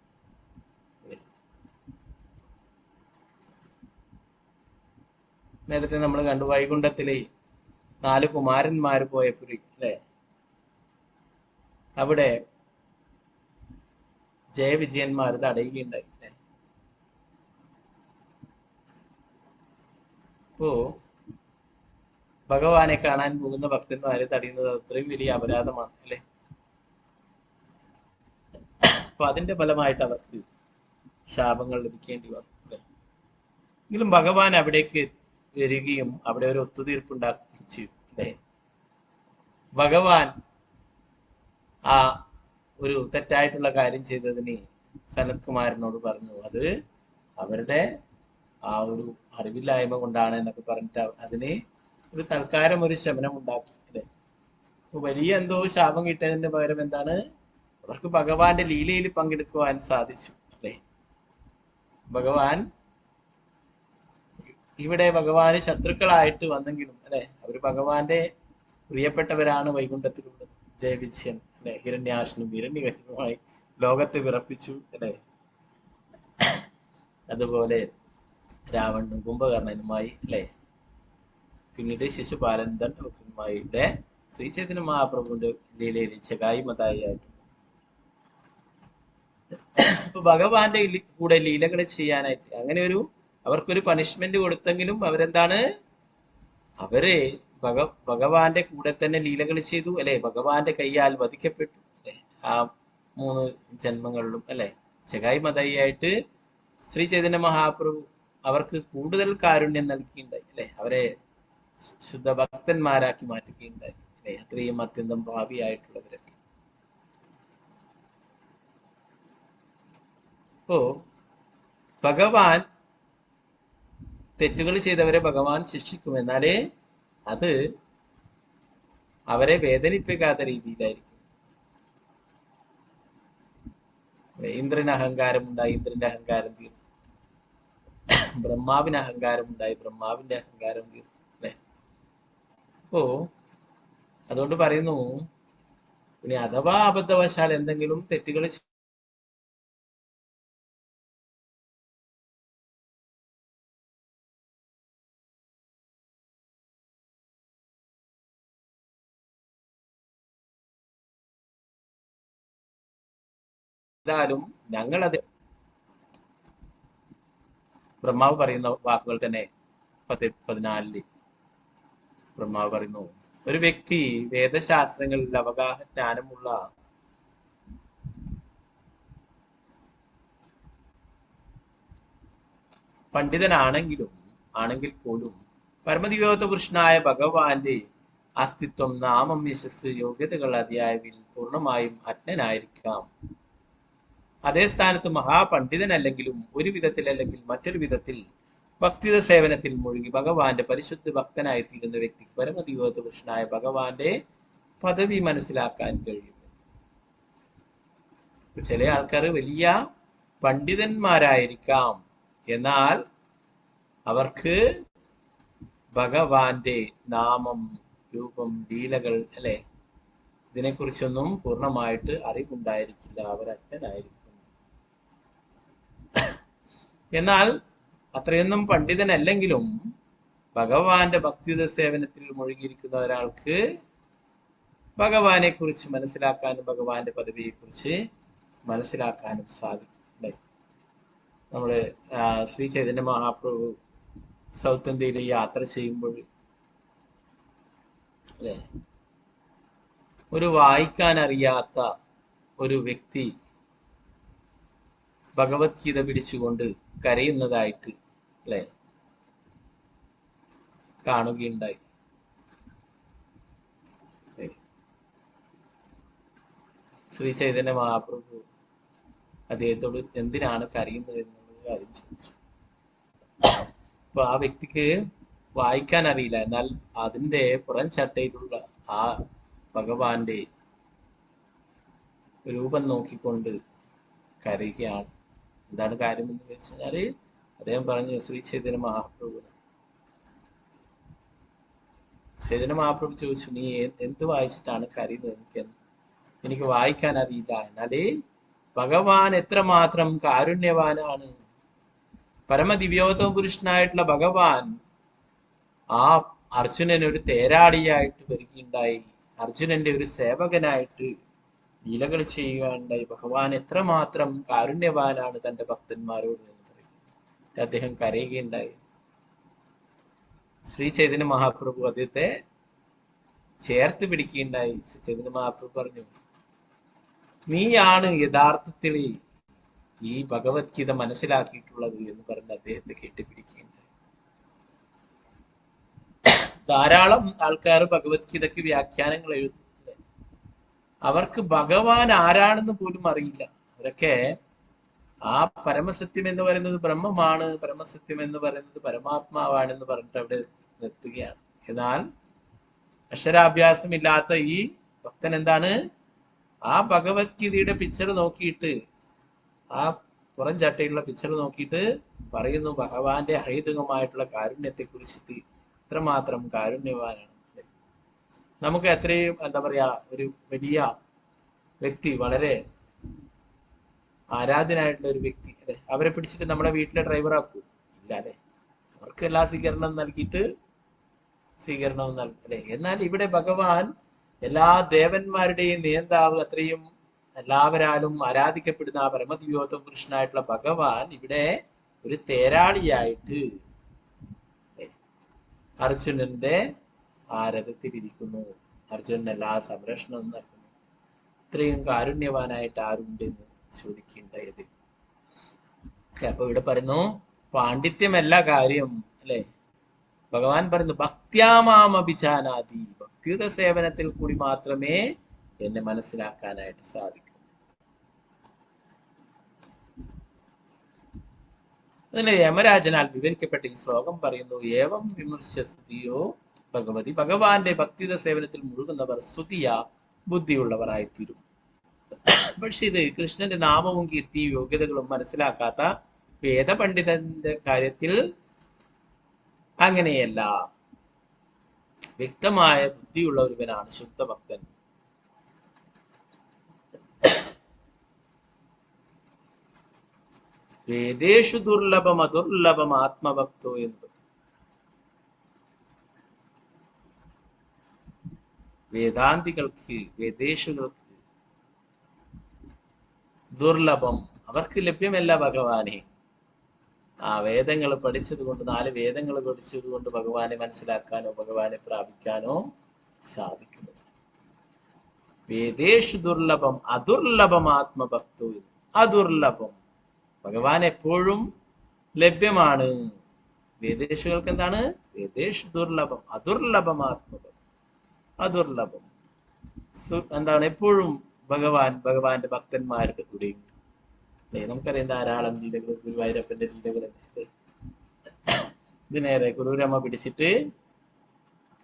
S1: നേരത്തെ നമ്മൾ കണ്ടു വൈകുണ്ഠത്തിലെ 4 കുമാരന്മാര് പോയപ്പുരി അല്ലെ, അവിടെ ജയവിജയന്മാർ തടയുകയുണ്ടായി. അപ്പോ ഭഗവാനെ കാണാൻ പോകുന്ന ഭക്തന്മാരെ തടയുന്നത് അത്രയും വലിയ അപരാധമാണ് അല്ലെ. അപ്പൊ അതിന്റെ ഫലമായിട്ട് അവർക്ക് ശാപങ്ങൾ ലഭിക്കേണ്ടി വന്നു അല്ലെ. എങ്കിലും ഭഗവാൻ അവിടേക്ക് വരികയും അവിടെ ഒരു ഒത്തുതീർപ്പുണ്ടാക്കുകയും ചെയ്തു അല്ലെ. ഭഗവാൻ ആ ഒരു തെറ്റായിട്ടുള്ള കാര്യം ചെയ്തതിന് സനത് കുമാരനോട് പറഞ്ഞു അത് അവരുടെ ആ ഒരു അറിവില്ലായ്മ കൊണ്ടാണ് എന്നൊക്കെ പറഞ്ഞിട്ട് അതിന് ഒരു തൽക്കാലം ഒരു ശമനം ഉണ്ടാക്കി അല്ലെ. വലിയ എന്തോ ശാപം കിട്ടിയതിന്റെ പകരം എന്താണ്, അവർക്ക് ഭഗവാന്റെ ലീലയിൽ പങ്കെടുക്കുവാൻ സാധിച്ചു അല്ലെ. ഭഗവാൻ ഇവിടെ ഭഗവാന് ശത്രുക്കളായിട്ട് വന്നെങ്കിലും അല്ലെ, അവര് ഭഗവാന്റെ പ്രിയപ്പെട്ടവരാണ്. വൈകുണ്ഠത്തിലുള്ളത് ജയവിജയൻ അല്ലെ, ഹിരണ്യാശനും ഹിരണ്യകശിപുമായി ലോകത്തെ വിറപ്പിച്ചു അല്ലെ. അതുപോലെ രാവണനും കുംഭകർണനുമായി അല്ലെ, പിന്നീട് ശിശുപാലൻ ദണ്ഡവക്രനുമായിട്ട് ശ്രീ ചൈതന്യ മഹാപ്രഭുവിന്റെ ലീലയിൽ ചകായി മതായി ആയിട്ട് ഇപ്പൊ ഭഗവാന്റെ കൂടെ ലീലകൾ ചെയ്യാനായിട്ട് അങ്ങനെ ഒരു അവർക്കൊരു പണിഷ്മെന്റ് കൊടുത്തെങ്കിലും അവരെന്താണ്, അവര് ഭഗവാന്റെ കൂടെ തന്നെ ലീലകൾ ചെയ്തു അല്ലെ. ഭഗവാന്റെ കയ്യാൽ വധിക്കപ്പെട്ടു അല്ലെ ആ 3 ജന്മങ്ങളിലും അല്ലെ. ചകായി മതായിയായിട്ട് ശ്രീ ചൈതന്യ മഹാപ്രഭു അവർക്ക് കൂടുതൽ കാരുണ്യം നൽകിയിട്ടുണ്ടായി അല്ലെ. അവരെ ശുദ്ധ ഭക്തന്മാരാക്കി മാറ്റുകയുണ്ടായി അല്ലെ. അത്രയും അത്യന്തം ഭാവിയായിട്ടുള്ളവരൊക്കെ. അപ്പോ ഭഗവാൻ തെറ്റുകൾ ചെയ്തവരെ ഭഗവാൻ ശിക്ഷിക്കും. എന്നാലേ അത് അവരെ വേദനിപ്പിക്കാത്ത രീതിയിലായിരിക്കും. ഇന്ദ്രന് അഹങ്കാരം ഉണ്ടായി, ഇന്ദ്രന്റെ അഹങ്കാരം തീർന്നു. ബ്രഹ്മാവിന് അഹങ്കാരം ഉണ്ടായി, ബ്രഹ്മാവിന്റെ അഹങ്കാരം തീർന്നു അല്ലെ. അപ്പോ അതുകൊണ്ട് പറയുന്നു, ഇനി അഥവാ അബദ്ധവശാൽ എന്തെങ്കിലും തെറ്റുകൾ ചെയ്താലും ഞങ്ങളത് ബ്രഹ്മാവ് പറയുന്ന വാക്കുകൾ തന്നെ 10:14 ബ്രഹ്മാവ് പറയുന്നു, ഒരു വ്യക്തി വേദശാസ്ത്രങ്ങളിൽ അവഗാഹ ജ്ഞാനമുള്ള ആണെങ്കിൽ പോലും പരമദിവ്യോത്ത പുരുഷനായ ഭഗവാന്റെ അസ്തിത്വം, നാമം, യശസ്, യോഗ്യതകൾ അധ്യായവിൽ പൂർണ്ണമായും അജ്ഞനായിരിക്കാം. അതേ സ്ഥാനത്ത് മഹാപണ്ഡിതനല്ലെങ്കിലും ഒരു വിധത്തിൽ അല്ലെങ്കിൽ മറ്റൊരു വിധത്തിൽ ഭക്തിത സേവനത്തിൽ മുഴുകി ഭഗവാന്റെ പരിശുദ്ധ ഭക്തനായി തീരുന്ന വ്യക്തിക്ക് പരമദിവ്യോത്ത പുരുഷനായ ഭഗവാന്റെ പദവി മനസ്സിലാക്കാൻ കഴിയും. ചില ആൾക്കാർ വലിയ പണ്ഡിതന്മാരായിരിക്കാം, എന്നാൽ അവർക്ക് ഭഗവാന്റെ നാമം, രൂപം, ലീലകൾ അല്ലെ ഇതിനെക്കുറിച്ചൊന്നും പൂർണ്ണമായിട്ട് അറിവുണ്ടായിരിക്കില്ല. അവർ അജ്ഞനായിരിക്കും. എന്നാൽ അത്രയൊന്നും പണ്ഡിതനല്ലെങ്കിലും ഭഗവാന്റെ ഭക്തിത സേവനത്തിൽ മുഴുകിയിരിക്കുന്ന ഒരാൾക്ക് ഭഗവാനെ കുറിച്ച് മനസ്സിലാക്കാനും ഭഗവാന്റെ പദവിയെ കുറിച്ച് മനസ്സിലാക്കാനും സാധിക്കും. നമ്മള് ശ്രീ ചൈതന്യ മഹാപ്രഭു സൗത്ത് ഇന്ത്യയിൽ യാത്ര ചെയ്യുമ്പോൾ അല്ലെ, ഒരു വായിക്കാൻ അറിയാത്ത ഒരു വ്യക്തി ഭഗവത്ഗീത പിടിച്ചുകൊണ്ട് കരയുന്നതായിട്ട് അല്ലെ കാണുകയുണ്ടായി. ശ്രീ ചൈതന്യ മഹാപ്രഭു അദ്ദേഹത്തോട് എന്തിനാണ് കരയുന്നത് എന്നുള്ള കാര്യം ചോദിച്ചു. അപ്പൊ ആ വ്യക്തിക്ക് വായിക്കാൻ അറിയില്ല, എന്നാൽ അതിന്റെ പുറം ചട്ടയിലുള്ള ആ ഭഗവാന്റെ രൂപം നോക്കിക്കൊണ്ട് കരയുകയാണ്. എന്താണ് കാര്യം എന്ന് വെച്ചാല് അദ്ദേഹം പറഞ്ഞു, ശ്രീ ചൈതന്യ മഹാപ്രഭു ചൈതന്യ മഹാപ്രഭു ചോദിച്ചു, നീ എന്ത് വായിച്ചിട്ടാണ് കരയുന്നത്? എനിക്ക് വായിക്കാൻ അറിയില്ല. എന്നാല് ഭഗവാൻ എത്രമാത്രം കാരുണ്യവാനാണ്. പരമദിവ്യോത്തമ പുരുഷനായിട്ടുള്ള ഭഗവാൻ ആ അർജുനൻ ഒരു തേരാളിയായിട്ട് വരികയുണ്ടായി, അർജുനന്റെ ഒരു സേവകനായിട്ട് ലീലകൾ ചെയ്യുകയുണ്ടായി. ഭഗവാൻ എത്രമാത്രം കാരുണ്യവാനാണ് തന്റെ ഭക്തന്മാരോട് എന്ന് പറയും. അദ്ദേഹം കരയുകയുണ്ടായി. ശ്രീ ചൈതന്യ മഹാപ്രഭു അദ്ദേഹത്തെ ചേർത്ത് പിടിക്കുകയുണ്ടായി. ചൈതന്യ മഹാപ്രഭു പറഞ്ഞു, നീയാണ് യഥാർത്ഥത്തിൽ ഈ ഭഗവത്ഗീത മനസ്സിലാക്കിയിട്ടുള്ളത് എന്ന് പറഞ്ഞ് അദ്ദേഹത്തെ കെട്ടിപ്പിടിക്കുകയുണ്ടായി. ധാരാളം ആൾക്കാർ ഭഗവത്ഗീതയ്ക്ക് വ്യാഖ്യാനങ്ങൾ എഴുതുന്നുണ്ട്. അവർക്ക് ഭഗവാൻ ആരാണെന്ന് പോലും അറിയില്ല. അവരൊക്കെ ആ പരമസത്യം എന്ന് പറയുന്നത് ബ്രഹ്മമാണ്, പരമസത്യം എന്ന് പറയുന്നത് പരമാത്മാവാണെന്ന് പറഞ്ഞിട്ട് അവിടെ നിർത്തുകയാണ്. എന്നാൽ അക്ഷരാഭ്യാസമില്ലാത്ത ഈ ഭക്തൻ എന്താണ്, ആ ഭഗവത്ഗീതയുടെ പിക്ചർ നോക്കിയിട്ട്, ആ പുറം ചട്ടയുള്ള പിക്ചർ നോക്കിയിട്ട് പറയുന്നു ഭഗവാന്റെ അഹൈതുകമായിട്ടുള്ള കാരുണ്യത്തെ കുറിച്ചിട്ട് ഇത്രമാത്രം കാരുണ്യവാനാണ്. നമുക്ക് എത്രയും എന്താ പറയാ, ഒരു വലിയ വ്യക്തി, വളരെ ആരാധനായിട്ടുള്ള ഒരു വ്യക്തി അല്ലെ, അവരെ പിടിച്ചിട്ട് നമ്മുടെ വീട്ടിലെ ഡ്രൈവറാക്കൂ? ഇല്ല അല്ലെ, അവർക്ക് എല്ലാ സ്വീകരണം നൽകിയിട്ട് സ്വീകരണവും നൽകും അല്ലെ. എന്നാൽ ഇവിടെ ഭഗവാൻ എല്ലാ ദേവന്മാരുടെയും നേതാവ്, അത്രയും എല്ലാവരാലും ആരാധിക്കപ്പെടുന്ന ആ പരമദിവ്യോത്തമ പുരുഷനായിട്ടുള്ള ഭഗവാൻ ഇവിടെ ഒരു തേരാളിയായിട്ട് അർജുനന്റെ ആരഥത്തിലിരിക്കുന്നു. അർജുനൻ എല്ലാ സംരക്ഷണവും നൽകുന്നു. ഇത്രയും കാരുണ്യവാനായിട്ട് ആരുണ്ടെന്ന് ചോദിക്കേണ്ടത്. അപ്പൊ ഇവിടെ പറയുന്നു പാണ്ഡിത്യമല്ല കാര്യം അല്ലെ. ഭഗവാൻ പറയുന്നു ഭക്ത്യാമാമഭിജാനാതി, ഭക്തിയുത സേവനത്തിൽ കൂടി മാത്രമേ എന്നെ മനസ്സിലാക്കാനായിട്ട് സാധിക്കൂ. അതിന് യമരാജനാൽ വിവരിക്കപ്പെട്ട ഈ ശ്ലോകം പറയുന്നു, ഏവം വിമർശസ്തിയോ ഭഗവതി, ഭഗവാന്റെ ഭക്തിയുത സേവനത്തിൽ മുഴുകുന്നവർ സ്തുതിയ ബുദ്ധിയുള്ളവരായിത്തീരും. പക്ഷെ ഇത് കൃഷ്ണന്റെ നാമവും കീർത്തിയും യോഗ്യതകളും മനസ്സിലാക്കാത്ത വേദപണ്ഡിതന്റെ കാര്യത്തിൽ അങ്ങനെയല്ല. വ്യക്തമായ ബുദ്ധിയുള്ള ഒരുവനാണ് ശുദ്ധഭക്തൻ. വേദേഷു ദുർലഭം അദുർലഭം ആത്മഭക്തോ എന്ന്. വേദാന്തികൾക്ക്, വേദേഷുകൾക്ക് ദുർലഭം, അവർക്ക് ലഭ്യമല്ല ഭഗവാനെ. ആ വേദങ്ങൾ പഠിച്ചത് കൊണ്ട്, 4 വേദങ്ങൾ പഠിച്ചത് കൊണ്ട് ഭഗവാനെ മനസ്സിലാക്കാനോ ഭഗവാനെ പ്രാപിക്കാനോ സാധിക്കുന്നു. വേദേഷു ദുർലഭം അദുർലഭം ആത്മഭക്തോ. അദുർലഭം, ഭഗവാൻ എപ്പോഴും ലഭ്യമാണ്. വേദേഷുകൾക്ക് എന്താണ്? വേദേഷു ദുർലഭം അദുർലഭം ആത്മഭക്തി. അദുർലഭം എന്താണ്? എപ്പോഴും ഭഗവാന്റെ ഭക്തന്മാരുടെ കൂടെയും. നമുക്കറിയാം ധാരാളം ലീലകൾ, ഗുരുവായൂരപ്പന്റെ ലീലകളല്ലേ. ഇത് നേരെ ഗുരുരമ്മ പിടിച്ചിട്ട്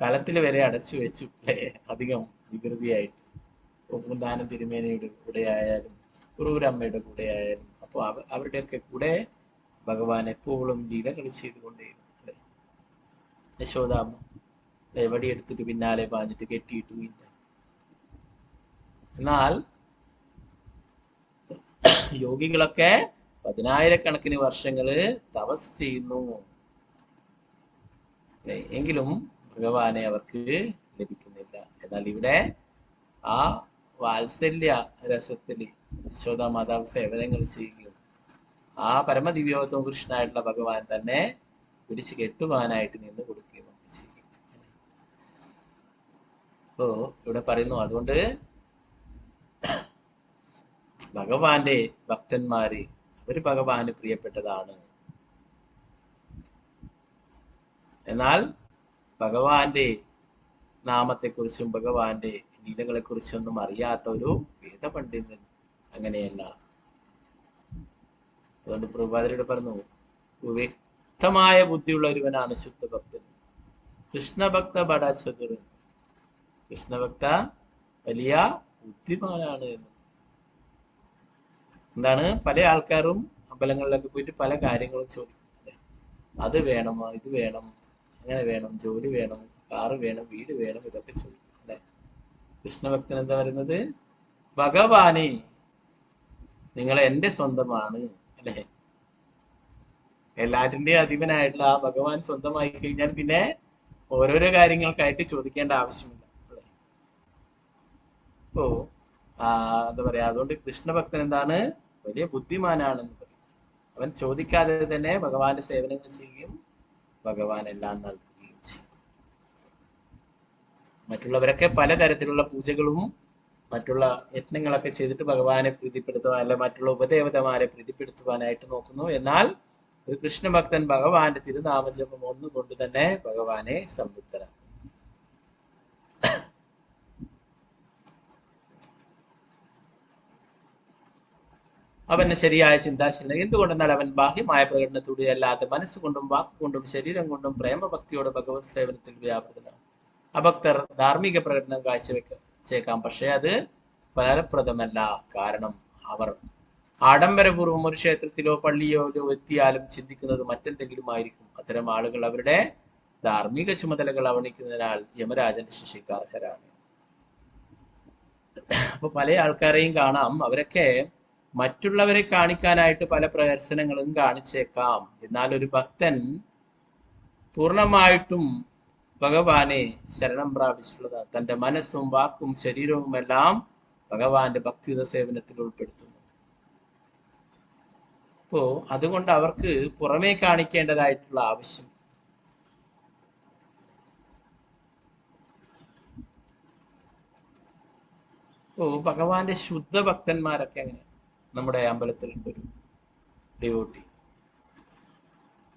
S1: കലത്തിൽ വരെ അടച്ചു വെച്ചു അല്ലേ, അധികം വികൃതിയായിട്ട്. പൂന്താനം തിരുമേനയുടെ കൂടെ ആയാലും ഗുരുരമ്മയുടെ കൂടെ ആയാലും, അപ്പോൾ അവരുടെയൊക്കെ കൂടെ ഭഗവാൻ എപ്പോഴും ലീലകൾ ചെയ്തുകൊണ്ടേയിരുന്നു അല്ലെ. യശോദാമ്മ വടിയെടുത്തിട്ട് പിന്നാലെ പാഞ്ഞിട്ട് കെട്ടിയിട്ടുമില്ല. എന്നാൽ യോഗികളൊക്കെ 10,000-കണക്കിന് വർഷങ്ങള് തപസ് ചെയ്യുന്നു, എങ്കിലും ഭഗവാനെ അവർക്ക് ലഭിക്കുന്നില്ല. എന്നാൽ ഇവിടെ ആ വാത്സല്യ രസത്തിൽ യശോദാ മാതാവ് സേവനങ്ങൾ ചെയ്യുകയും ആ പരമദിവ്യോത്തമ കൃഷ്ണനായിട്ടുള്ള ഭഗവാൻ തന്നെ പിടിച്ചു കെട്ടുവാനായിട്ട് നിന്ന് കൊടുക്കുകയും ഒക്കെ ചെയ്യും. അപ്പോ ഇവിടെ പറയുന്നു, അതുകൊണ്ട് ഭഗവാന്റെ ഭക്തന്മാര് അവര് ഭഗവാന് പ്രിയപ്പെട്ടതാണ്. എന്നാൽ ഭഗവാന്റെ നാമത്തെക്കുറിച്ചും ഭഗവാന്റെ ലീലകളെ കുറിച്ചൊന്നും അറിയാത്ത ഒരു വേദപണ്ഡിതൻ അങ്ങനെയല്ല. അതുകൊണ്ട് പ്രഭുപാദരോട് പറഞ്ഞു, വ്യക്തമായ ബുദ്ധിയുള്ള ഒരുവനാണ് ശുദ്ധഭക്തൻ. കൃഷ്ണഭക്ത ബഡ ചതുർ, കൃഷ്ണഭക്ത വലിയ ബുദ്ധിമാനാണ് എന്ന്. എന്താണ്, പല ആൾക്കാരും അമ്പലങ്ങളിലൊക്കെ പോയിട്ട് പല കാര്യങ്ങളും ചോദിക്കും. അത് വേണം, ഇത് വേണം, അങ്ങനെ വേണം, ജോലി വേണം, കാറ് വേണം, വീട് വേണം, ഇതൊക്കെ ചോദിക്കും അല്ലെ. കൃഷ്ണഭക്തൻ എന്താ പറയുന്നത്, ഭഗവാനെ നിങ്ങൾ എന്റെ സ്വന്തമാണ് അല്ലെ. എല്ലാറ്റിന്റെയും അധിപനായിട്ടുള്ള ആ ഭഗവാൻ സ്വന്തമായി കഴിഞ്ഞാൽ പിന്നെ ഓരോരോ കാര്യങ്ങൾക്കായിട്ട് ചോദിക്കേണ്ട ആവശ്യമില്ല അല്ലെ. അപ്പോ എന്താ പറയാ, അതുകൊണ്ട് കൃഷ്ണഭക്തൻ എന്താണ്, വലിയ ബുദ്ധിമാനാണെന്ന് പറയും. അവൻ ചോദിക്കാതെ തന്നെ ഭഗവാന്റെ സേവനങ്ങൾ ചെയ്യുകയും ഭഗവാൻ എല്ലാം നൽകുകയും ചെയ്യും. മറ്റുള്ളവരൊക്കെ പലതരത്തിലുള്ള പൂജകളും മറ്റുള്ള യത്നങ്ങളൊക്കെ ചെയ്തിട്ട് ഭഗവാനെ പ്രീതിപ്പെടുത്തുവാൻ, അല്ലെ മറ്റുള്ള ഉപദേവതമാരെ പ്രീതിപ്പെടുത്തുവാനായിട്ട് നോക്കുന്നു. എന്നാൽ ഒരു കൃഷ്ണഭക്തൻ ഭഗവാന്റെ തിരുനാമജപം ഒന്നുകൊണ്ട് തന്നെ ഭഗവാനെ സംതൃപ്തനാക്കും. അവന് ശരിയായ ചിന്താശീലം. എന്തുകൊണ്ടെന്നാൽ അവൻ ബാഹ്യമായ പ്രകടനത്തോടെ അല്ലാതെ മനസ്സുകൊണ്ടും വാക്കുകൊണ്ടും ശരീരം കൊണ്ടും പ്രേമഭക്തിയോടെ ഭഗവത് സേവനത്തിൽ വ്യാപൃതനാണ്. അഭക്തർ ധാർമ്മിക പ്രകടനം കാഴ്ചവെച്ചേക്കാം, പക്ഷെ അത് ഫലപ്രദമല്ല. കാരണം അവർ ആഡംബരപൂർവ്വം ഒരു ക്ഷേത്രത്തിലോ പള്ളിയോ എത്തിയാലും ചിന്തിക്കുന്നത് മറ്റെന്തെങ്കിലും ആയിരിക്കും. അത്തരം ആളുകൾ അവരുടെ ധാർമ്മിക ചുമതലകൾ അവഗണിക്കുന്നതിനാൽ യമരാജന്റെ ശിക്ഷയ്ക്ക് അർഹരാണ്. അപ്പൊ പല ആൾക്കാരെയും കാണാം, അവരൊക്കെ മറ്റുള്ളവരെ കാണിക്കാനായിട്ട് പല പ്രദർശനങ്ങളും കാണിച്ചേക്കാം. എന്നാൽ ഒരു ഭക്തൻ പൂർണ്ണമായിട്ടും ഭഗവാനെ ശരണം പ്രാപിച്ചിട്ടുള്ളതാണ്. തന്റെ മനസ്സും വാക്കും ശരീരവും എല്ലാം ഭഗവാന്റെ ഭക്തിയുത സേവനത്തിൽ ഉൾപ്പെടുത്തുന്നു. അപ്പോ അതുകൊണ്ട് അവർക്ക് പുറമേ കാണിക്കേണ്ടതായിട്ടുള്ള ആവശ്യം ഭഗവാന്റെ ശുദ്ധ ഭക്തന്മാരൊക്കെ അങ്ങനെ നമ്മുടെ അമ്പലത്തിലുണ്ട്. ഒരു ഡിവോട്ടി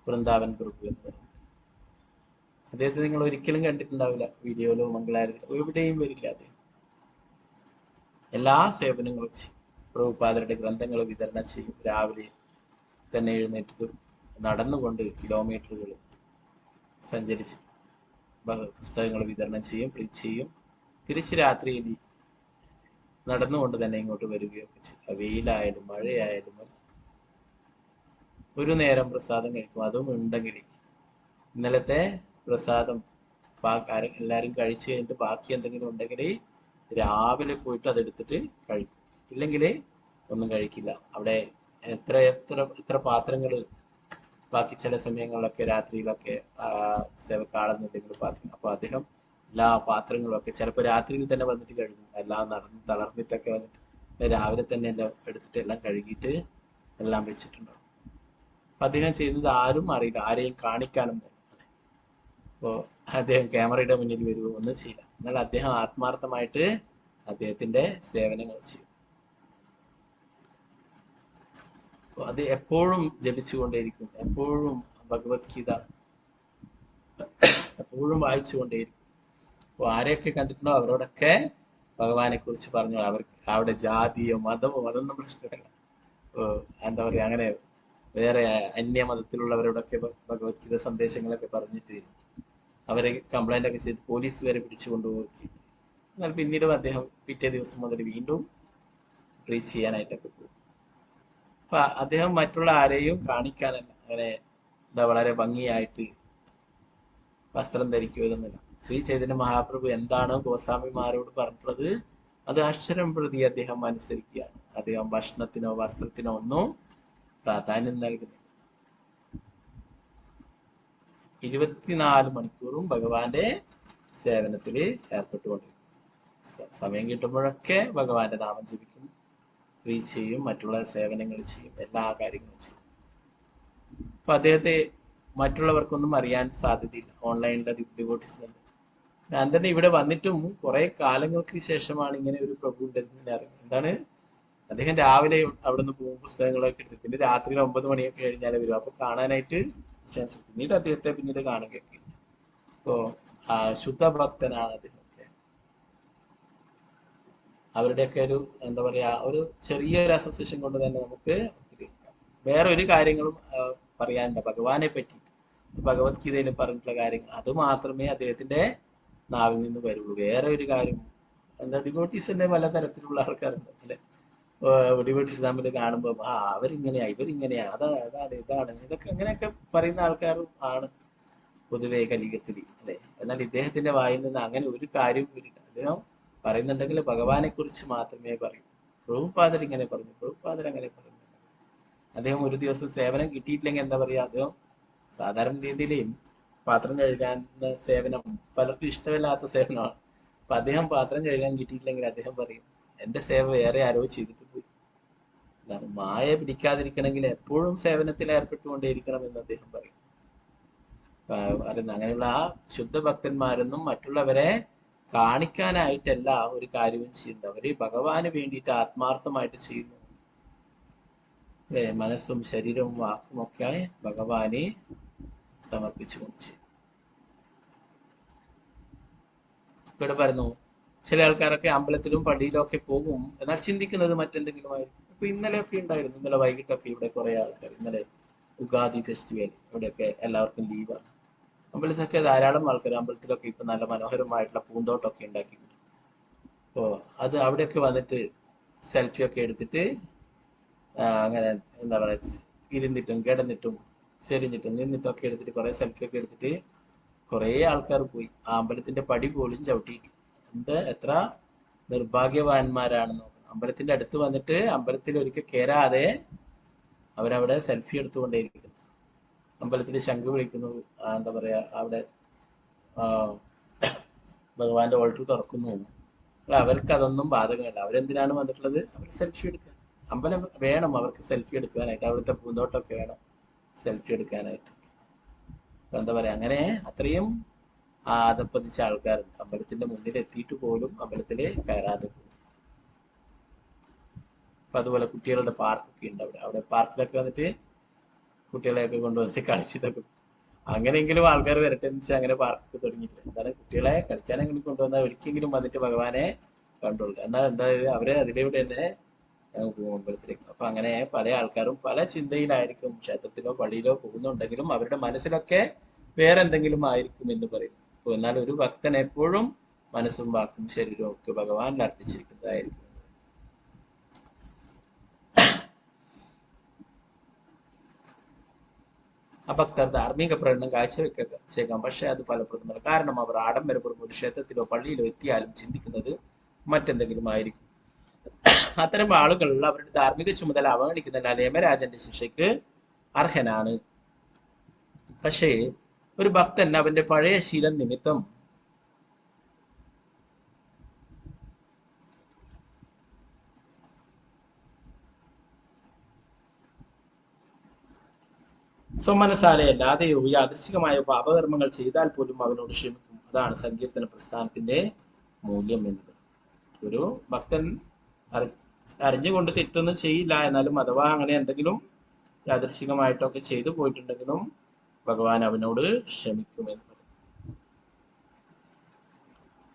S1: വൃന്ദാവൻ പ്രഭു എന്ന് പറയും. അദ്ദേഹത്തെ നിങ്ങൾ ഒരിക്കലും കണ്ടിട്ടുണ്ടാവില്ല, വീഡിയോയിലോ മംഗളാരത്തിലോ എവിടെയും വരില്ല. അദ്ദേഹം എല്ലാ സേവനങ്ങളും ചെയ്യും. പ്രഭുപാദരുടെ ഗ്രന്ഥങ്ങൾ വിതരണം ചെയ്യും. രാവിലെ തന്നെ എഴുന്നേറ്റ് നടന്നുകൊണ്ട് കിലോമീറ്ററുകൾ സഞ്ചരിച്ച് പുസ്തകങ്ങൾ വിതരണം ചെയ്യും, പ്രീച്ച് ചെയ്യും. തിരിച്ച് രാത്രിയിൽ നടന്നുകൊണ്ട് തന്നെ ഇങ്ങോട്ട് വരികയൊക്കെ ചെയ്യും. വെയിലായാലും മഴയായാലും ഒരു നേരം പ്രസാദം കഴിക്കും. അതും ഉണ്ടെങ്കിൽ ഇന്നലത്തെ പ്രസാദം എല്ലാവരും കഴിച്ചു കഴിഞ്ഞിട്ട് ബാക്കി എന്തെങ്കിലും ഉണ്ടെങ്കിൽ രാവിലെ പോയിട്ട് അതെടുത്തിട്ട് കഴിക്കും. ഇല്ലെങ്കിൽ ഒന്നും കഴിക്കില്ല. അവിടെ എത്ര പാത്രങ്ങൾ ബാക്കി ചില സമയങ്ങളിലൊക്കെ രാത്രിയിലൊക്കെ സേവക്കാളുന്നുണ്ടെങ്കിൽ പാത്രം. അപ്പൊ അദ്ദേഹം എല്ലാ പാത്രങ്ങളും ഒക്കെ ചിലപ്പോൾ രാത്രിയിൽ തന്നെ വന്നിട്ട് കഴുകും. എല്ലാം നടന്ന് തളർന്നിട്ടൊക്കെ വന്നിട്ട് രാവിലെ തന്നെ എല്ലാം എടുത്തിട്ട് എല്ലാം കഴുകിയിട്ട് എല്ലാം വെച്ചിട്ടുണ്ടാവും. അപ്പൊ അദ്ദേഹം ചെയ്യുന്നത് ആരും അറിയില്ല, ആരെയും കാണിക്കാനൊന്നും. അപ്പോൾ അദ്ദേഹം ക്യാമറയുടെ മുന്നിൽ വരുമോ ഒന്നും ചെയ്യില്ല. എന്നാൽ അദ്ദേഹം ആത്മാർത്ഥമായിട്ട് അദ്ദേഹത്തിന്റെ സേവനങ്ങൾ ചെയ്യും. അത് എപ്പോഴും ജപിച്ചുകൊണ്ടേയിരിക്കും, എപ്പോഴും ഭഗവത്ഗീത എപ്പോഴും വായിച്ചുകൊണ്ടേയിരിക്കും. അപ്പോൾ ആരെയൊക്കെ കണ്ടിട്ടുണ്ടോ അവരോടൊക്കെ ഭഗവാനെ കുറിച്ച് പറഞ്ഞു. അവർക്ക് അവിടെ ജാതിയോ മതമോ അതൊന്നും പ്രശ്നമില്ല. എന്താ പറയാ, അങ്ങനെ വേറെ അന്യമതത്തിലുള്ളവരോടൊക്കെ ഭഗവത്ഗീത സന്ദേശങ്ങളൊക്കെ പറഞ്ഞിട്ട് അവരെ കംപ്ലൈന്റ് ഒക്കെ ചെയ്ത് പോലീസ് വരെ പിടിച്ചു കൊണ്ടുപോയി. എന്നാൽ പിന്നീട് അദ്ദേഹം പിറ്റേ ദിവസം മുതൽ വീണ്ടും പ്രീച്ച് ചെയ്യാനായിട്ടൊക്കെ പോകും. അപ്പൊ അദ്ദേഹം മറ്റുള്ള ആരെയും കാണിക്കാനല്ല, അങ്ങനെ എന്താ വളരെ ഭംഗിയായിട്ട് വസ്ത്രം ധരിക്കുക ഇതൊന്നുമില്ല. ശ്രീ ചൈതന്യ മഹാപ്രഭു എന്താണോ ഗോസ്വാമിമാരോട് പറഞ്ഞിട്ടുള്ളത് അത് അക്ഷരം പ്രതി അദ്ദേഹം അനുസരിക്കുകയാണ്. അദ്ദേഹം ഭക്ഷണത്തിനോ വസ്ത്രത്തിനോ ഒന്നും പ്രാധാന്യം നൽകുന്നില്ല. 24 മണിക്കൂറും ഭഗവാന്റെ സേവനത്തിൽ ഏർപ്പെട്ടുകൊണ്ടിരിക്കും. സമയം കിട്ടുമ്പോഴൊക്കെ ഭഗവാന്റെ നാമം ജപിക്കും, പ്രീച്ച് ചെയ്യും, മറ്റുള്ള സേവനങ്ങൾ ചെയ്യും, എല്ലാ കാര്യങ്ങളും ചെയ്യും. അപ്പൊ അദ്ദേഹത്തെ മറ്റുള്ളവർക്കൊന്നും അറിയാൻ സാധ്യതയില്ല. ഓൺലൈനിലെ ഡിവോട്ടീസിലുണ്ട്. ഞാൻ തന്നെ ഇവിടെ വന്നിട്ടും കുറെ കാലങ്ങൾക്ക് ശേഷമാണ് ഇങ്ങനെ ഒരു പ്രഭു ഉണ്ടെന്ന് അറിയുന്നത്. എന്താണ്, അദ്ദേഹം രാവിലെ അവിടെ നിന്ന് പോകും, പുസ്തകങ്ങളൊക്കെ എടുത്ത്, പിന്നെ രാത്രി 9 മണിയൊക്കെ കഴിഞ്ഞാലേ വരും. അപ്പൊ കാണാനായിട്ട് ചാൻസ്. പിന്നീട് അദ്ദേഹത്തെ പിന്നീട് കാണുകയൊക്കെ. ഇപ്പോ ശുദ്ധ ഭക്തനാണ് അദ്ദേഹമൊക്കെ. അവരുടെയൊക്കെ ഒരു എന്താ പറയാ, ഒരു ചെറിയൊരു അസോസിയേഷൻ കൊണ്ട് തന്നെ നമുക്ക് വേറെ ഒരു കാര്യങ്ങളും പറയാനുണ്ട് ഭഗവാനെ പറ്റി. ഭഗവത്ഗീതയിൽ പറഞ്ഞിട്ടുള്ള കാര്യങ്ങൾ അത് മാത്രമേ അദ്ദേഹത്തിന്റെ നാവിൽ നിന്ന് വരുള്ളൂ. വേറെ ഒരു കാര്യം എന്താ, ഡിവോട്ടീസിന്റെ പല തരത്തിലുള്ള ആൾക്കാരുണ്ട് അല്ലെ. ഡിവോട്ടീസ് തമ്മിൽ കാണുമ്പോൾ അവരിങ്ങനെയാ ഇവരിങ്ങനെയാ അതാണ് ഇതാണ് ഇതൊക്കെ അങ്ങനെയൊക്കെ പറയുന്ന ആൾക്കാരും ആണ് പൊതുവെ കലിയുഗത്തിൽ അല്ലെ. എന്നാൽ ഇദ്ദേഹത്തിന്റെ വായിൽ നിന്ന് അങ്ങനെ ഒരു കാര്യവും വരില്ല. അദ്ദേഹം പറയുന്നുണ്ടെങ്കിൽ ഭഗവാനെ കുറിച്ച് മാത്രമേ പറയൂ. പ്രഭുപാദർ ഇങ്ങനെ പറഞ്ഞു, പ്രഭുപാദർ അങ്ങനെ പറഞ്ഞു. അദ്ദേഹം ഒരു ദിവസം സേവനം കിട്ടിയിട്ടില്ലെങ്കിൽ എന്താ പറയാ, അദ്ദേഹം സാധാരണ രീതിയിൽ പാത്രം കഴുകാൻ സേവനം പലർക്കും ഇഷ്ടമില്ലാത്ത സേവനമാണ്. അപ്പൊ അദ്ദേഹം പാത്രം കഴുകാൻ കിട്ടിയിട്ടില്ലെങ്കിൽ അദ്ദേഹം പറയും, എന്റെ സേവ വേറെ ആരോ ചെയ്തിട്ട് പോയി. മായ പിടിക്കാതിരിക്കണമെങ്കിൽ എപ്പോഴും സേവനത്തിൽ ഏർപ്പെട്ടുകൊണ്ടേയിരിക്കണം എന്ന് അദ്ദേഹം പറയും. അങ്ങനെയുള്ള ആ ശുദ്ധ ഭക്തന്മാരൊന്നും മറ്റുള്ളവരെ കാണിക്കാനായിട്ടല്ല ഒരു കാര്യവും ചെയ്യുന്നത്. അവര് ഭഗവാന് വേണ്ടിയിട്ട് ആത്മാർത്ഥമായിട്ട് ചെയ്യുന്നു. അല്ലെ, മനസ്സും ശരീരവും വാക്കും ഒക്കെ ഭഗവാനെ സമർപ്പിച്ചുകൊണ്ട് ചെയ്യും. ഇവിടെ പറഞ്ഞു, ചില ആൾക്കാരൊക്കെ അമ്പലത്തിലും പള്ളിയിലും ഒക്കെ പോകും, എന്നാൽ ചിന്തിക്കുന്നത് മറ്റെന്തെങ്കിലും ആയിരിക്കും. ഇപ്പൊ ഇന്നലെയൊക്കെ ഉണ്ടായിരുന്നു, ഇന്നലെ വൈകിട്ടൊക്കെ ഇവിടെ കുറെ ആൾക്കാർ, ഇന്നലെ ഉഗാദി ഫെസ്റ്റിവൽ, ഇവിടെയൊക്കെ എല്ലാവർക്കും ലീവാണ്. അമ്പലത്തിലൊക്കെ ധാരാളം ആൾക്കാർ, അമ്പലത്തിലൊക്കെ ഇപ്പൊ നല്ല മനോഹരമായിട്ടുള്ള പൂന്തോട്ടമൊക്കെ ഉണ്ടാക്കിയിട്ടുണ്ട്. അപ്പോ അത് അവിടെയൊക്കെ വന്നിട്ട് സെൽഫി ഒക്കെ എടുത്തിട്ട് അങ്ങനെ എന്താ പറയാ, ഇരുന്നിട്ടും കിടന്നിട്ടും ചെരിഞ്ഞിട്ടും നിന്നിട്ടൊക്കെ എടുത്തിട്ട് കുറെ സെൽഫി ഒക്കെ എടുത്തിട്ട് കുറെ ആൾക്കാർ പോയി. ആ അമ്പലത്തിന്റെ പടി പോലും ചവിട്ടിയിട്ട്. എത്ര നിർഭാഗ്യവാന്മാരാണെന്നോ. അമ്പലത്തിന്റെ അടുത്ത് വന്നിട്ട് അമ്പലത്തിൽ ഒരിക്കൽ കയറാതെ അവരവിടെ സെൽഫി എടുത്തുകൊണ്ടേയിരിക്കുന്നു. അമ്പലത്തിൽ ശംഖ് വിളിക്കുന്നു, എന്താ പറയാ, അവിടെ ഭഗവാന്റെ ഓൾട്ടർ തുറക്കുന്നു. അവർക്ക് അതൊന്നും ബാധകമല്ല. അവരെന്തിനാണ് വന്നിട്ടുള്ളത്? അവർ സെൽഫി എടുക്കാൻ. അമ്പലം വേണം അവർക്ക് സെൽഫി എടുക്കാനായിട്ട്, അവിടുത്തെ പൂന്തോട്ടമൊക്കെ വേണം സെൽഫി എടുക്കാനായിട്ട്. എന്താ പറയാ, അങ്ങനെ അത്രയും അതപ്പതിച്ച ആൾക്കാരുണ്ട്. അമ്പലത്തിന്റെ മുന്നിൽ എത്തിയിട്ട് പോലും അമ്പലത്തില് കയറാതെ പോകും. അപ്പൊ അതുപോലെ കുട്ടികളുടെ പാർക്കൊക്കെ ഉണ്ട് അവിടെ പാർക്കിലൊക്കെ വന്നിട്ട് കുട്ടികളെയൊക്കെ കൊണ്ടുവന്നിട്ട് കളിച്ചിട്ടൊക്കെ. അങ്ങനെയെങ്കിലും ആൾക്കാർ വരട്ടെ എന്ന് വെച്ചാൽ അങ്ങനെ പാർക്കൊക്കെ തുടങ്ങിയിട്ടില്ല. എന്താണ്, കുട്ടികളെ കളിക്കാനെങ്കിലും കൊണ്ടുവന്നാൽ ഒരിക്കലെങ്കിലും വന്നിട്ട് ഭഗവാനെ കണ്ടുള്ളൂ. എന്നാൽ എന്താ, അവര് അതിലൂടെ തന്നെ പോകും അമ്പലത്തിലേക്ക്. അപ്പൊ അങ്ങനെ പല ആൾക്കാരും പല ചിന്തയിലായിരിക്കും. ക്ഷേത്രത്തിലോ പള്ളിയിലോ പോകുന്നുണ്ടെങ്കിലും അവരുടെ മനസ്സിലൊക്കെ വേറെ എന്തെങ്കിലും ആയിരിക്കും എന്ന് പറയും. എന്നാൽ ഒരു ഭക്തൻ എപ്പോഴും മനസ്സും വാക്കും ശരീരവും ഒക്കെ ഭഗവാനിൽ അർപ്പിച്ചിരിക്കുന്നതായിരിക്കും. അഭക്തർ ധാർമ്മിക പ്രകടനം കാഴ്ചവെച്ചേക്കാം, പക്ഷെ അത് ഫലപ്രദമല്ല. കാരണം അവർ ആഡംബരപൂർവ്വം ഒരു ക്ഷേത്രത്തിലോ പള്ളിയിലോ എത്തിയാലും ചിന്തിക്കുന്നത് മറ്റെന്തെങ്കിലും ആയിരിക്കും. അത്തരം ആളുകൾ അവരുടെ ധാർമ്മിക ചുമതല അവഗണിക്കുന്നതിനാൽ യമരാജന്റെ ശിക്ഷയ്ക്ക് അർഹനാണ്. പക്ഷേ ഒരു ഭക്തൻ അവന്റെ പഴയ ശീലം നിമിത്തം സ്വമനസാലയല്ലാതെയോ യാദൃശികമായ പാപകർമ്മങ്ങൾ ചെയ്താൽ പോലും അവനോട് ക്ഷമിക്കും. അതാണ് സങ്കീർത്തന പ്രസ്ഥാനത്തിന്റെ മൂല്യം എന്നത്. ഒരു ഭക്തൻ അറിഞ്ഞുകൊണ്ട് തെറ്റൊന്നും ചെയ്യില്ല, എന്നാലും അഥവാ അങ്ങനെ എന്തെങ്കിലും യാദൃശികമായിട്ടൊക്കെ ചെയ്തു പോയിട്ടുണ്ടെങ്കിലും ഭഗവാൻ അവനോട് ക്ഷമിക്കുമെന്ന് പറയും.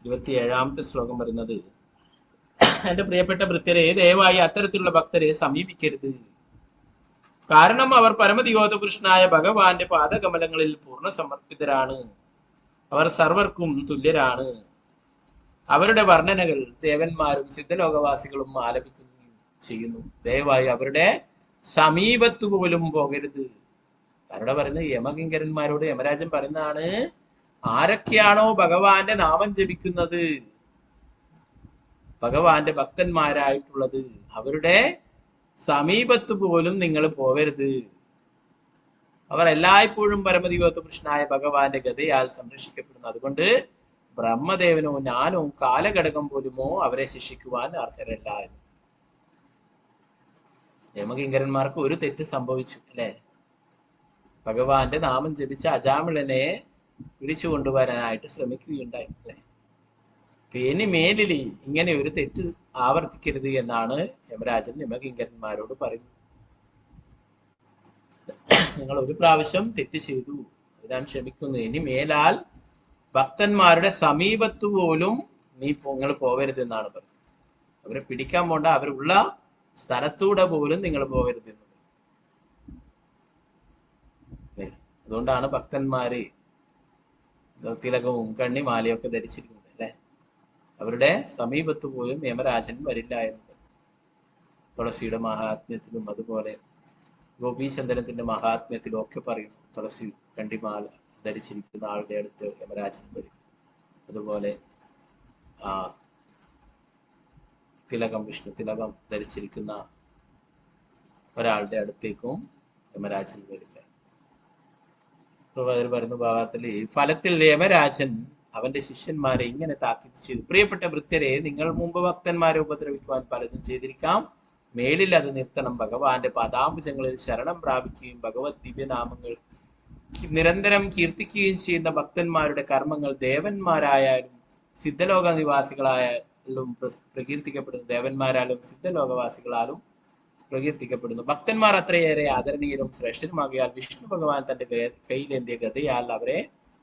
S1: 27ാമത്തെ ശ്ലോകം പറയുന്നത്, എന്റെ പ്രിയപ്പെട്ട ഭൃത്യരെ, ദയവായി അത്തരത്തിലുള്ള ഭക്തരെ സമീപിക്കരുത്. കാരണം അവർ പരമദിഗോതകൃഷ്ണനായ ഭഗവാന്റെ പാദകമലങ്ങളിൽ പൂർണ്ണ സമർപ്പിതരാണ്. അവർ സർവർക്കും തുല്യരാണ്. അവരുടെ വർണ്ണനകൾ ദേവന്മാരും സിദ്ധലോകവാസികളും ആലപിക്കുകയും ചെയ്യുന്നു. ദയവായി അവരുടെ സമീപത്തു പോലും പോകരുത്. അവരുടെ പറയുന്നത് യമകിങ്കരന്മാരോട് യമരാജൻ പറയുന്നതാണ്, ആരൊക്കെയാണോ ഭഗവാന്റെ നാമം ജപിക്കുന്നത്, ഭഗവാന്റെ ഭക്തന്മാരായിട്ടുള്ളത്, അവരുടെ സമീപത്ത് പോലും നിങ്ങൾ പോവരുത്. അവർ എല്ലായ്പ്പോഴും പരമദിഗോതകൃഷ്ണനായ ഭഗവാന്റെ ഗതയാൽ സംരക്ഷിക്കപ്പെടുന്നു. അതുകൊണ്ട് ബ്രഹ്മദേവനോ ഞാനോ കാലഘടകം പോലുമോ അവരെ ശിക്ഷിക്കുവാൻ അർഹരല്ല എന്ന്. യമകിങ്കരന്മാർക്ക് ഒരു തെറ്റ് സംഭവിച്ചു അല്ലെ, ഭഗവാന്റെ നാമം ജപിച്ച അജാമിളനെ പിടിച്ചു കൊണ്ടുവരാനായിട്ട് ശ്രമിക്കുകയുണ്ടായി. അല്ലെ? ഇനി മേലിൽ ഇങ്ങനെ ഒരു തെറ്റ് ആവർത്തിക്കരുത് എന്നാണ് യമരാജൻ യമകിങ്കരന്മാരോട് പറയുന്നത്. നിങ്ങൾ ഒരു പ്രാവശ്യം തെറ്റ് ചെയ്തു, ഞാൻ ക്ഷമിക്കുന്നു. ഇനി മേലാൽ ഭക്തന്മാരുടെ സമീപത്തു പോലും നിങ്ങൾ പോവരുതെന്നാണ് പറയുന്നത്. അവരെ പിടിക്കാൻ പോണ്ട, അവരുള്ള സ്ഥലത്തൂടെ പോലും നിങ്ങൾ പോകരുതെന്ന്. അതുകൊണ്ടാണ് ഭക്തന്മാര് തിലകവും കണ്ണിമാലയൊക്കെ ധരിച്ചിരിക്കുന്നത്. അല്ലെ? അവരുടെ സമീപത്ത് പോലും യമരാജൻ വരില്ല എന്നത് തുളസിയുടെ മഹാത്മ്യത്തിലും അതുപോലെ ഗോപീചന്ദനത്തിന്റെ മഹാത്മ്യത്തിലും ഒക്കെ പറയുന്നു. തുളസി കണ്ണിമാല ധരിച്ചിരിക്കുന്ന ആളുടെ അടുത്ത് യമരാജൻ വരും. അതുപോലെ തിലകം, വിഷ്ണു തിലകം ധരിച്ചിരിക്കുന്ന ഒരാളുടെ അടുത്തേക്കും യമരാജൻ വരില്ല. പറയുന്ന ഭാഗത്തിൽ ഫലത്തിൽ യമരാജൻ അവന്റെ ശിഷ്യന്മാരെ ഇങ്ങനെ താക്കീത് ചെയ്തു: പ്രിയപ്പെട്ട ഭൃത്യരെ, നിങ്ങൾ മുമ്പ് ഭക്തന്മാരെ ഉപദ്രവിക്കുവാൻ പലതും ചെയ്തിരിക്കാം. മേലിൽ അത് നിർത്തണം. ഭഗവാന്റെ പാദാംബുജങ്ങളിൽ ശരണം പ്രാപിക്കുകയും ഭഗവത് ദിവ്യനാമങ്ങൾ നിരന്തരം കീർത്തിക്കുകയും ചെയ്യുന്ന ഭക്തന്മാരുടെ കർമ്മങ്ങൾ ദേവന്മാരായാലും സിദ്ധലോക നിവാസികളായാലും പ്രകീർത്തിക്കപ്പെടുന്നു. ദേവന്മാരാലും സിദ്ധലോകവാസികളാലും പ്രകീർത്തിക്കപ്പെടുന്നു. ഭക്തന്മാർ അത്രയേറെ ആദരണീയരും ശ്രേഷ്ഠരുമാകിയാൽ വിഷ്ണു ഭഗവാൻ തന്റെ കയ്യിലേന്തിയ ഗതയാൽ അവരെ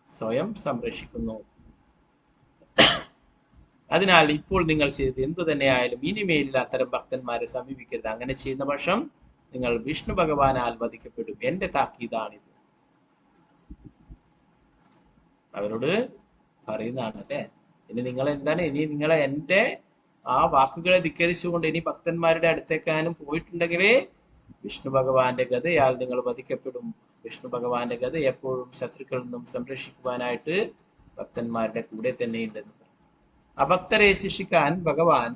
S1: സ്വയം സംരക്ഷിക്കുന്നു. അതിനാൽ ഇപ്പോൾ നിങ്ങൾ ചെയ്തത് എന്തു തന്നെയായാലും ഇനിമേലിൽ അത്തരം ഭക്തന്മാരെ സമീപിക്കരുത്. അങ്ങനെ ചെയ്യുന്ന പക്ഷം നിങ്ങൾ വിഷ്ണു ഭഗവാനാൽ വധിക്കപ്പെടും. എന്റെ താക്കീതാണിത്. അവരോട് പറയുന്നതാണ്. അല്ലെ? ഇനി നിങ്ങൾ എന്താണ്, ഇനി നിങ്ങളെ എന്റെ ആ വാക്കുകളെ ധിക്കരിച്ചുകൊണ്ട് ഇനി ഭക്തന്മാരുടെ അടുത്തേക്കാനും പോയിട്ടുണ്ടെങ്കിൽ വിഷ്ണു ഭഗവാന്റെ ഗതയാൽ നിങ്ങൾ വധിക്കപ്പെടും. വിഷ്ണു ഭഗവാന്റെ ഗത എപ്പോഴും ശത്രുക്കളിൽ നിന്നും സംരക്ഷിക്കുവാനായിട്ട് ഭക്തന്മാരുടെ കൂടെ തന്നെ ഉണ്ടെന്ന്. അഭക്തരെ ശിക്ഷിക്കാൻ ഭഗവാൻ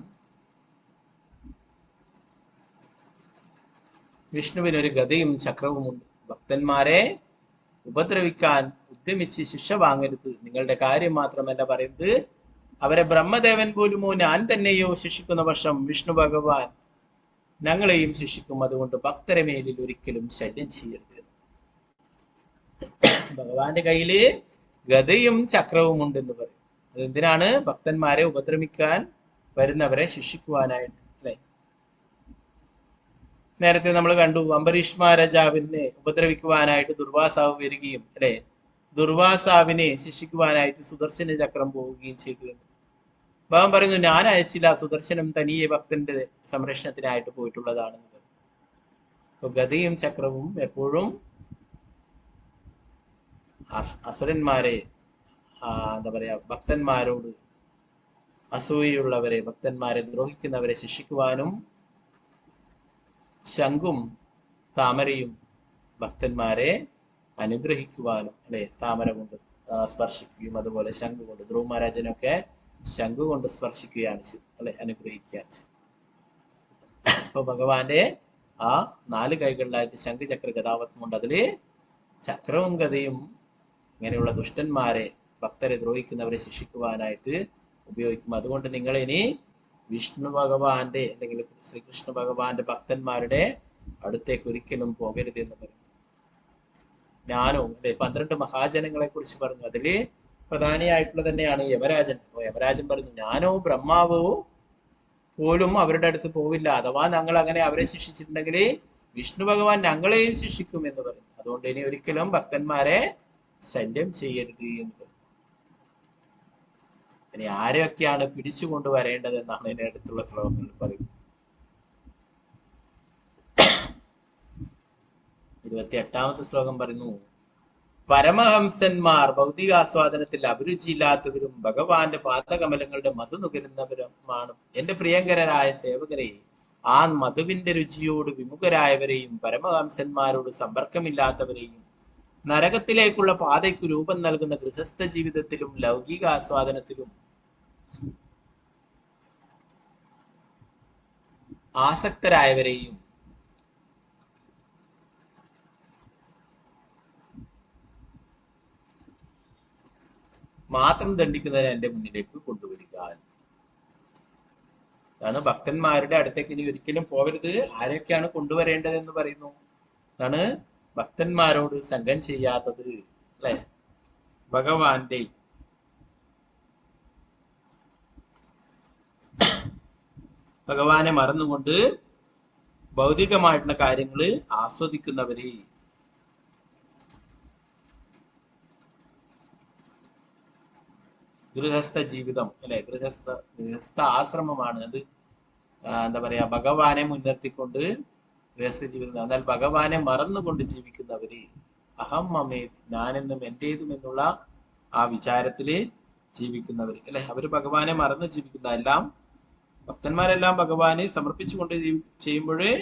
S1: വിഷ്ണുവിനൊരു ഗതയും ചക്രവുമുണ്ട്. ഭക്തന്മാരെ ഉപദ്രവിക്കാൻ ഉദ്യമിച്ച് ശിക്ഷ വാങ്ങരുത്. നിങ്ങളുടെ കാര്യം മാത്രമല്ല പറയുന്നത്, അവരെ ബ്രഹ്മദേവൻ പോലുമോ ഞാൻ തന്നെയോ ശിക്ഷിക്കുന്ന പക്ഷം വിഷ്ണു ഭഗവാൻ ഞങ്ങളെയും ശിക്ഷിക്കും. അതുകൊണ്ട് ഭക്തരെ മേലിൽ ഒരിക്കലും ശല്യം ചെയ്യരുത്. ഭഗവാന്റെ കയ്യില് ഗതയും ചക്രവും ഉണ്ടെന്ന് പറയും. അതെന്തിനാണ്? ഭക്തന്മാരെ ഉപദ്രവിക്കാൻ വരുന്നവരെ ശിക്ഷിക്കുവാനായിട്ട്. അല്ലെ? നേരത്തെ നമ്മൾ കണ്ടു, അംബരീഷ് മഹാരാജാവിനെ ഉപദ്രവിക്കുവാനായിട്ട് ദുർവാസാവ് വരികയും അല്ലെ ദുർവാസാവിനെ ശിക്ഷിക്കുവാനായിട്ട് സുദർശന ചക്രം പോവുകയും ചെയ്തു എന്ന് ഭഗവാൻ പറയുന്നു. ഞാൻ അയച്ചില്ല, സുദർശനം തനിയെ ഭക്തന്റെ സംരക്ഷണത്തിനായിട്ട് പോയിട്ടുള്ളതാണെന്ന്. അപ്പൊ ഗതയും ചക്രവും എപ്പോഴും അസുരന്മാരെ എന്താ പറയാ ഭക്തന്മാരോട് അസൂയുള്ളവരെ, ഭക്തന്മാരെ ദ്രോഹിക്കുന്നവരെ ശിക്ഷിക്കുവാനും ശംഖും താമരയും ഭക്തന്മാരെ അനുഗ്രഹിക്കുവാനും അല്ലെ താമര കൊണ്ട് സ്പർശിക്കുകയും അതുപോലെ ശംഖു കൊണ്ട് ധ്രുവ മഹാരാജനൊക്കെ ശംഖു കൊണ്ട് സ്പർശിക്കുകയാണ് അല്ലെ അനുഗ്രഹിക്കുകയാണ്. അപ്പൊ ഭഗവാന്റെ ആ 4 കൈകളിലായിട്ട് ശംഖ് ചക്ര ഗതാവത്വം ഉണ്ട്. അതില് ചക്രവും ഗതയും ഇങ്ങനെയുള്ള ദുഷ്ടന്മാരെ ഭക്തരെ ദ്രോഹിക്കുന്നവരെ ശിക്ഷിക്കുവാനായിട്ട് ഉപയോഗിക്കും. അതുകൊണ്ട് നിങ്ങൾ ഇനി വിഷ്ണു ഭഗവാന്റെ അല്ലെങ്കിൽ ശ്രീകൃഷ്ണ ഭഗവാന്റെ ഭക്തന്മാരുടെ അടുത്തേക്ക് ഒരിക്കലും പോകരുത് എന്ന് പറയും. ജ്ഞാനവും അല്ലെ 12 മഹാജനങ്ങളെ കുറിച്ച് പറഞ്ഞു. അതില് പ്രധാനിയായിട്ടുള്ള തന്നെയാണ് യമരാജൻ. അപ്പൊ യമരാജൻ പറഞ്ഞു, ഞാനോ ബ്രഹ്മാവോ പോലും അവരുടെ അടുത്ത് പോവില്ല. അഥവാ ഞങ്ങൾ അങ്ങനെ അവരെ ശിക്ഷിച്ചിട്ടുണ്ടെങ്കിൽ വിഷ്ണു ഭഗവാൻ ഞങ്ങളെയും ശിക്ഷിക്കും എന്ന് പറഞ്ഞു. അതുകൊണ്ട് ഇനി ഒരിക്കലും ഭക്തന്മാരെ ശല്യം ചെയ്യരുത് എന്ന് പറഞ്ഞു. ഇനി ആരെയൊക്കെയാണ് പിടിച്ചുകൊണ്ട് വരേണ്ടതെന്നാണ് ഇതിന്റെ അടുത്തുള്ള ശ്ലോകങ്ങളിൽ പറയുന്നത്. 28ാമത്തെ ശ്ലോകം പറയുന്നു, പരമഹംസന്മാർ ഭൗതികാസ്വാദനത്തിൽ അഭിരുചിയില്ലാത്തവരും ഭഗവാന്റെ പാദകമലങ്ങളുടെ മധു നുകരുന്നവരുമാണ്. എന്റെ പ്രിയങ്കരായ സേവകരെ, ആ മധുവിന്റെ രുചിയോട് വിമുഖരായവരെയും പരമഹംസന്മാരോട് സമ്പർക്കമില്ലാത്തവരെയും നരകത്തിലേക്കുള്ള പാതയ്ക്ക് രൂപം നൽകുന്ന ഗൃഹസ്ഥ ജീവിതത്തിലും ലൗകിക ആസ്വാദനത്തിലും ആസക്തരായവരെയും മാത്രം ദണ്ഡിക്കുന്നതിന് എന്റെ മുന്നിലേക്ക് കൊണ്ടുവരിക. അതാണ് ഭക്തന്മാരുടെ അടുത്തേക്ക് ഇനി ഒരിക്കലും പോകരുത്. ആരൊക്കെയാണ് കൊണ്ടുവരേണ്ടതെന്ന് പറയുന്നു. അതാണ് ഭക്തന്മാരോട് സംഘം ചെയ്യാത്തത് അല്ലെ ഭഗവാനെ മറന്നുകൊണ്ട് ഭൗതികമായിട്ടുള്ള കാര്യങ്ങള് ആസ്വദിക്കുന്നവര്. ഗൃഹസ്ഥ ജീവിതം അല്ലെ, ഗൃഹസ്ഥ ആശ്രമമാണ് അത്. എന്താ പറയാ, ഭഗവാനെ മുൻനിർത്തിക്കൊണ്ട് ഗൃഹസ്ഥ ജീവിതം. എന്നാൽ ഭഗവാനെ മറന്നുകൊണ്ട് ജീവിക്കുന്നവര്, അഹം മമേ, ഞാനെന്നും എന്റേതും എന്നുള്ള ആ വിചാരത്തില് ജീവിക്കുന്നവര് അല്ലെ, അവര് ഭഗവാനെ മറന്ന് ജീവിക്കുന്ന എല്ലാം ഭക്തന്മാരെല്ലാം ഭഗവാനെ സമർപ്പിച്ചുകൊണ്ട് ചെയ്യുമ്പോഴേ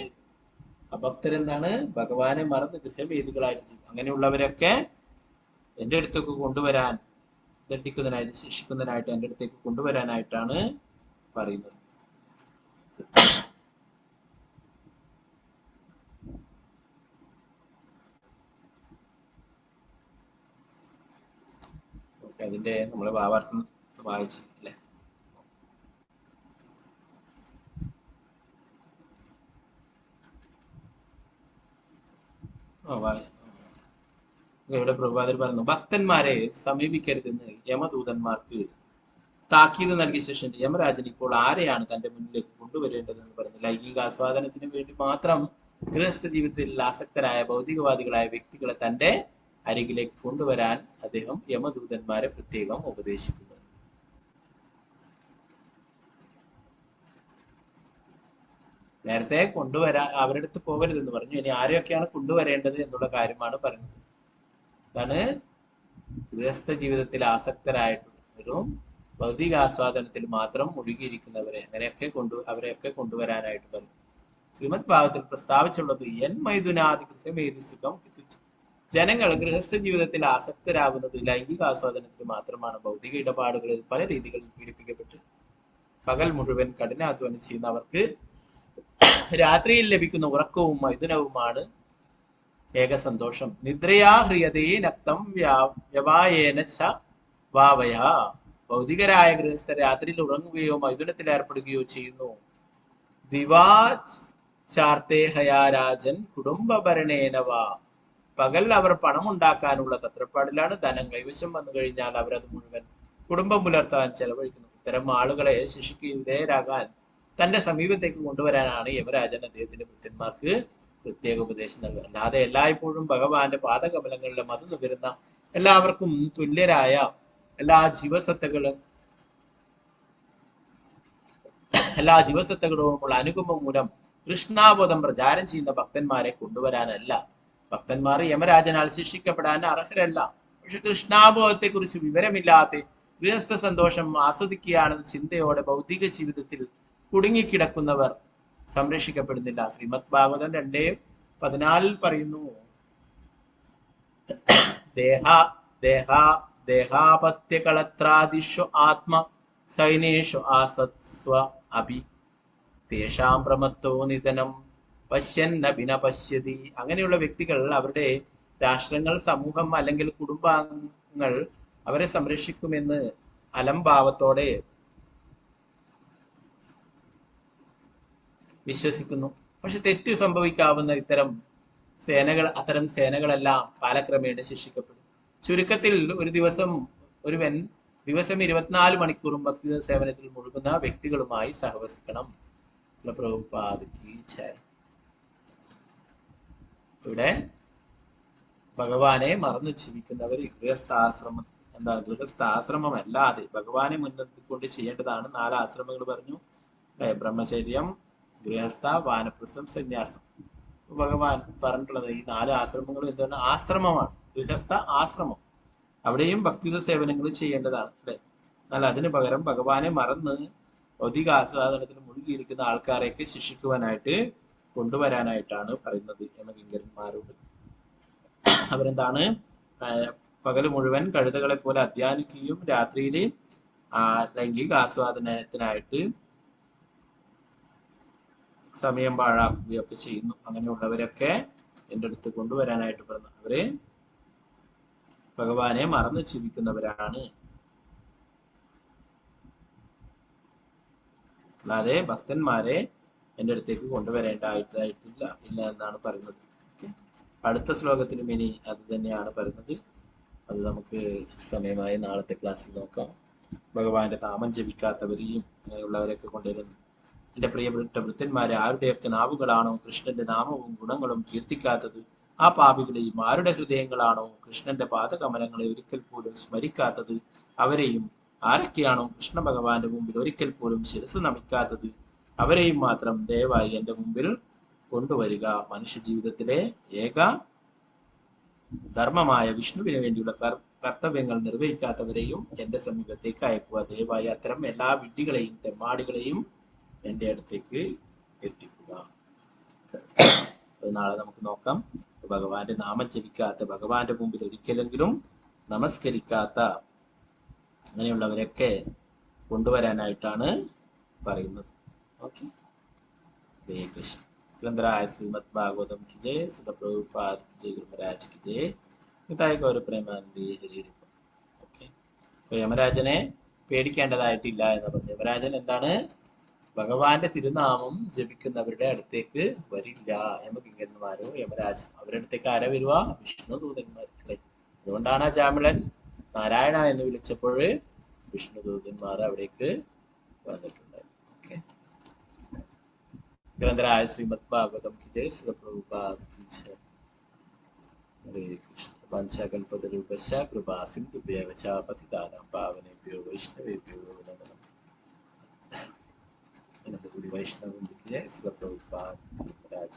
S1: അഭക്തരെന്താണ് ഭഗവാനെ മറന്ന് ഗൃഹവേദികളായിട്ട് ജീവിക്കും. അങ്ങനെയുള്ളവരൊക്കെ എന്റെ അടുത്തേക്ക് കൊണ്ടുവരാൻ, ദണ്ഡിക്കുന്നതിനായിട്ട്, ശിക്ഷിക്കുന്നതിനായിട്ട് എന്റെ അടുത്തേക്ക് കൊണ്ടുവരാനായിട്ടാണ് പറയുന്നത്. ഓക്കെ, അതിന്റെ നമ്മള് ഭാവാർത്ഥം വായിച്ചു അല്ലെ. ഇവിടെ പ്രഭാതർ പറഞ്ഞു, ഭക്തന്മാരെ സമീപിക്കരുതെന്ന് യമദൂതന്മാർക്ക് താക്കീത് നൽകിയ ശേഷം യമരാജൻ ഇപ്പോൾ ആരെയാണ് തന്റെ മുന്നിലേക്ക് കൊണ്ടുവരേണ്ടതെന്ന് പറഞ്ഞു. ലൈംഗിക ആസ്വാദനത്തിന് വേണ്ടി മാത്രം ഗൃഹസ്ഥ ജീവിതത്തിൽ ആസക്തരായ ഭൗതികവാദികളായ വ്യക്തികളെ തന്റെ അരികിലേക്ക് കൊണ്ടുവരാൻ അദ്ദേഹം യമദൂതന്മാരെ പ്രത്യേകം ഉപദേശിക്കുന്നു. നേരത്തെ കൊണ്ടുവരാൻ അവരുടെ അടുത്ത് പോകരുതെന്ന് പറഞ്ഞു. ഇനി ആരെയൊക്കെയാണ് കൊണ്ടുവരേണ്ടത് എന്നുള്ള കാര്യമാണ് പറയുന്നത്. അതാണ് ഗൃഹസ്ഥ ജീവിതത്തിൽ ആസക്തരായിട്ടുള്ളവരും ഭൗതിക ആസ്വാദനത്തിൽ മാത്രം മുഴുകിയിരിക്കുന്നവരെ അവരെയൊക്കെ കൊണ്ടുവരാനായിട്ട് പറഞ്ഞു. ശ്രീമദ് ഭാഗത്തിൽ പ്രസ്താവിച്ചുള്ളത് എൻ മൈഥുനാദി ഗൃഹമേതു സുഖം. ജനങ്ങൾ ഗൃഹസ്ഥ ജീവിതത്തിൽ ആസക്തരാകുന്നത് ലൈംഗിക ആസ്വാദനത്തിൽ മാത്രമാണ്. ഭൗതിക ഇടപാടുകളിൽ പല രീതികളിൽ പീഡിപ്പിക്കപ്പെട്ട് പകൽ മുഴുവൻ കഠിനാധ്വാനം ചെയ്യുന്നവർക്ക് രാത്രിയിൽ ലഭിക്കുന്ന ഉറക്കവും മൈഥുനവുമാണ് ഏക സന്തോഷം. നിദ്രയാ ഹ്രിയതേ നക്തം വ്യവായേന ച വാവയ. ഭൗതികരായ ഗൃഹസ്ഥർ രാത്രിയിൽ ഉറങ്ങുകയോ മൈഥുനത്തിൽ ഏർപ്പെടുകയോ ചെയ്യുന്നു. ദിവാചാർത്തേ ഹയാരാജൻ കുടുംബഭരണേനവ. പകൽ അവർ പണമുണ്ടാക്കാനുള്ള തത്രപ്പാടിലാണ്. ധനം കൈവശം വന്നു കഴിഞ്ഞാൽ അവരത് മുഴുവൻ കുടുംബം പുലർത്താൻ ചെലവഴിക്കുന്നു. ഇത്തരം ആളുകളെ ശിക്ഷയ്ക്ക് വിധേയരാകാൻ തന്റെ സമീപത്തേക്ക് കൊണ്ടുവരാനാണ് യമരാജൻ അദ്ദേഹത്തിന്റെ ഭൃത്യന്മാർക്ക് പ്രത്യേക ഉപദേശം നൽകുക. അല്ലാതെ എല്ലായ്പ്പോഴും ഭഗവാന്റെ പാദകമലങ്ങളിലെ മധു നുകരുന്ന എല്ലാവർക്കും തുല്യരായ എല്ലാ ജീവസത്തകളുമുള്ള അനുകമ്പം മൂലം കൃഷ്ണാബോധം പ്രചാരം ചെയ്യുന്ന ഭക്തന്മാരെ കൊണ്ടുവരാനല്ല. ഭക്തന്മാർ യമരാജനാൽ ശിക്ഷിക്കപ്പെടാൻ അർഹരല്ല. പക്ഷെ കൃഷ്ണാബോധത്തെ കുറിച്ച് വിവരമില്ലാത്ത ഗൃഹസ്ഥ സന്തോഷം ആസ്വദിക്കുകയാണെന്ന ചിന്തയോടെ ഭൗതിക ജീവിതത്തിൽ കുടുങ്ങിക്കിടക്കുന്നവർ സംരക്ഷിക്കപ്പെടുന്നില്ല. ശ്രീമദ് ഭാഗവതം 2:14 പറയുന്നു, ദേഹാപത്യകളത്രാദിഷു ആത്മ സൈനേഷു ആസത്സ്വ അഭി തേഷാം പ്രമത്തോ നിധനം പശ്യന്നഭിന പശ്യതി. അങ്ങനെയുള്ള വ്യക്തികൾ അവരുടെ രാഷ്ട്രങ്ങൾ, സമൂഹം അല്ലെങ്കിൽ കുടുംബാംഗങ്ങൾ അവരെ സംരക്ഷിക്കുമെന്ന് അലംഭാവത്തോടെ വിശ്വസിക്കുന്നു. പക്ഷെ തെറ്റ് സംഭവിക്കാവുന്ന അത്തരം സേനകളെല്ലാം കാലക്രമേണ ശിക്ഷിക്കപ്പെടും. ചുരുക്കത്തിൽ ഒരുവൻ ദിവസം 24 മണിക്കൂറും ഭക്തി സേവനത്തിൽ മുഴുകുന്ന വ്യക്തികളുമായി സഹവസിക്കണം. ഇവിടെ ഭഗവാനെ മറന്നു ജീവിക്കുന്നവർ ഗൃഹസ്ഥാശ്രമം അല്ലാതെ ഭഗവാനെ മുൻനിർത്തിക്കൊണ്ട് ചെയ്യേണ്ടതാണ് 4 ആശ്രമങ്ങൾ പറഞ്ഞു. ബ്രഹ്മചര്യം, ഗൃഹസ്ഥ, വാനപ്രസ്ഥം, സന്യാസം. ഭഗവാൻ പറഞ്ഞിട്ടുള്ളത് ഈ 4 ആശ്രമങ്ങളും എന്താണ്? ആശ്രമമാണ്. ഗൃഹസ്ഥ ആശ്രമം. അവിടെയും ഭക്തിത സേവനങ്ങൾ ചെയ്യേണ്ടതാണ് അല്ലെ. എന്നാൽ അതിന് പകരം ഭഗവാനെ മറന്ന് ഭൗതിക ആസ്വാദനത്തിൽ മുഴുകിയിരിക്കുന്ന ആൾക്കാരെയൊക്കെ ശിക്ഷിക്കുവാനായിട്ട് കൊണ്ടുവരാനായിട്ടാണ് പറയുന്നത് യമകിങ്കരന്മാരോട്. അവരെന്താണ്? പകല് മുഴുവൻ കഴുതകളെ പോലെ അധ്വാനിക്കുകയും രാത്രിയിൽ ലൈംഗിക ആസ്വാദനത്തിനായിട്ട് സമയം പാഴാക്കുകയൊക്കെ ചെയ്യുന്നു. അങ്ങനെയുള്ളവരൊക്കെ എൻ്റെ അടുത്ത് കൊണ്ടുവരാനായിട്ട് പറഞ്ഞു. അവര് ഭഗവാനെ മറന്നു ജീവിക്കുന്നവരാണ്, അല്ലാതെ ഭക്തന്മാരെ എൻ്റെ അടുത്തേക്ക് കൊണ്ടുവരേണ്ടതായിട്ടില്ല എന്നാണ് പറയുന്നത്. അടുത്ത ശ്ലോകത്തിലും ഇനി അത് തന്നെയാണ് പറയുന്നത്. അത് നമുക്ക് സമയമായി നാളത്തെ ക്ലാസ്സിൽ നോക്കാം. ഭഗവാന്റെ നാമം ജപിക്കാത്തവരെയും അങ്ങനെയുള്ളവരെയൊക്കെ കൊണ്ടുവരുന്നു. എന്റെ പ്രിയപ്പെട്ട വൃത്തന്മാരെ, ആരുടെയൊക്കെ നാവുകളാണോ കൃഷ്ണന്റെ നാമവും ഗുണങ്ങളും കീർത്തിക്കാത്തത്, ആ പാപികളെയും ആരുടെ ഹൃദയങ്ങളാണോ കൃഷ്ണന്റെ പാദകമലങ്ങളെ ഒരിക്കൽ പോലും സ്മരിക്കാത്തത്, അവരെയും ആരൊക്കെയാണോ കൃഷ്ണ ഭഗവാന്റെ മുമ്പിൽ ഒരിക്കൽ പോലും ശിരസ് നമിക്കാത്തത്, അവരെയും മാത്രം ദയവായി എന്റെ മുമ്പിൽ കൊണ്ടുവരിക. മനുഷ്യ ജീവിതത്തിലെ ഏക ധർമ്മമായ വിഷ്ണുവിന് വേണ്ടിയുള്ള കർത്തവ്യങ്ങൾ നിർവഹിക്കാത്തവരെയും എന്റെ സമീപത്തേക്ക് അയക്കുക. ദയവായി അത്തരം എല്ലാ വിഡ്ഢികളെയും തെമ്മാടികളെയും എന്റെ അടുത്തേക്ക് എത്തിക്കുക. നാളെ നമുക്ക് നോക്കാം. ഭഗവാന്റെ നാമം ജപിക്കാത്ത, ഭഗവാന്റെ മുമ്പിൽ ഒരിക്കലെങ്കിലും നമസ്കരിക്കാത്ത അങ്ങനെയുള്ളവരൊക്കെ കൊണ്ടുവരാനായിട്ടാണ് പറയുന്നത്. ഓക്കെ, ഹരേ കൃഷ്ണ. ഗ്രന്ഥരായ ശ്രീമദ് ഭാഗവതം की जय, श्रील प्रभुपाद की जय, गुरु महाराज की जय, നിതായ ഗൗര പ്രേമാനന്ദി ഹരി. ഓക്കെ, യമരാജനെ പേടിക്കേണ്ടതായിട്ടില്ല എന്ന് പറഞ്ഞു. യമരാജൻ എന്താണ്? ഭഗവാന്റെ തിരുനാമം ജപിക്കുന്നവരുടെ അടുത്തേക്ക് വരില്ല. യമകിങ്കരന്മാരോ യമരാജൻ, അവരുടെ അടുത്തേക്ക് ആരാ വരുക? വിഷ്ണു ദൂതന്മാരെ. അതുകൊണ്ടാണ് ആ ജാമിളൻ നാരായണ എന്ന് വിളിച്ചപ്പോൾ വിഷ്ണു ദൂതന്മാർ അവിടേക്ക് വന്നിട്ടുണ്ട്. ഓക്കെ, ഗ്രന്ഥരായ ശ്രീമദ് ഭാഗവതം की जय, श्रील प्रभुपाद की जय. हरे कृष्ण. वंशाकल्पतरुभ्यश्च कृपा सिन्धुभ्यः च पतितानां पावनेभ्यो वैष्णवेभ्यो नमो नमः. वैष्णव की जय, श्रील प्रभुपाद जी महाराज.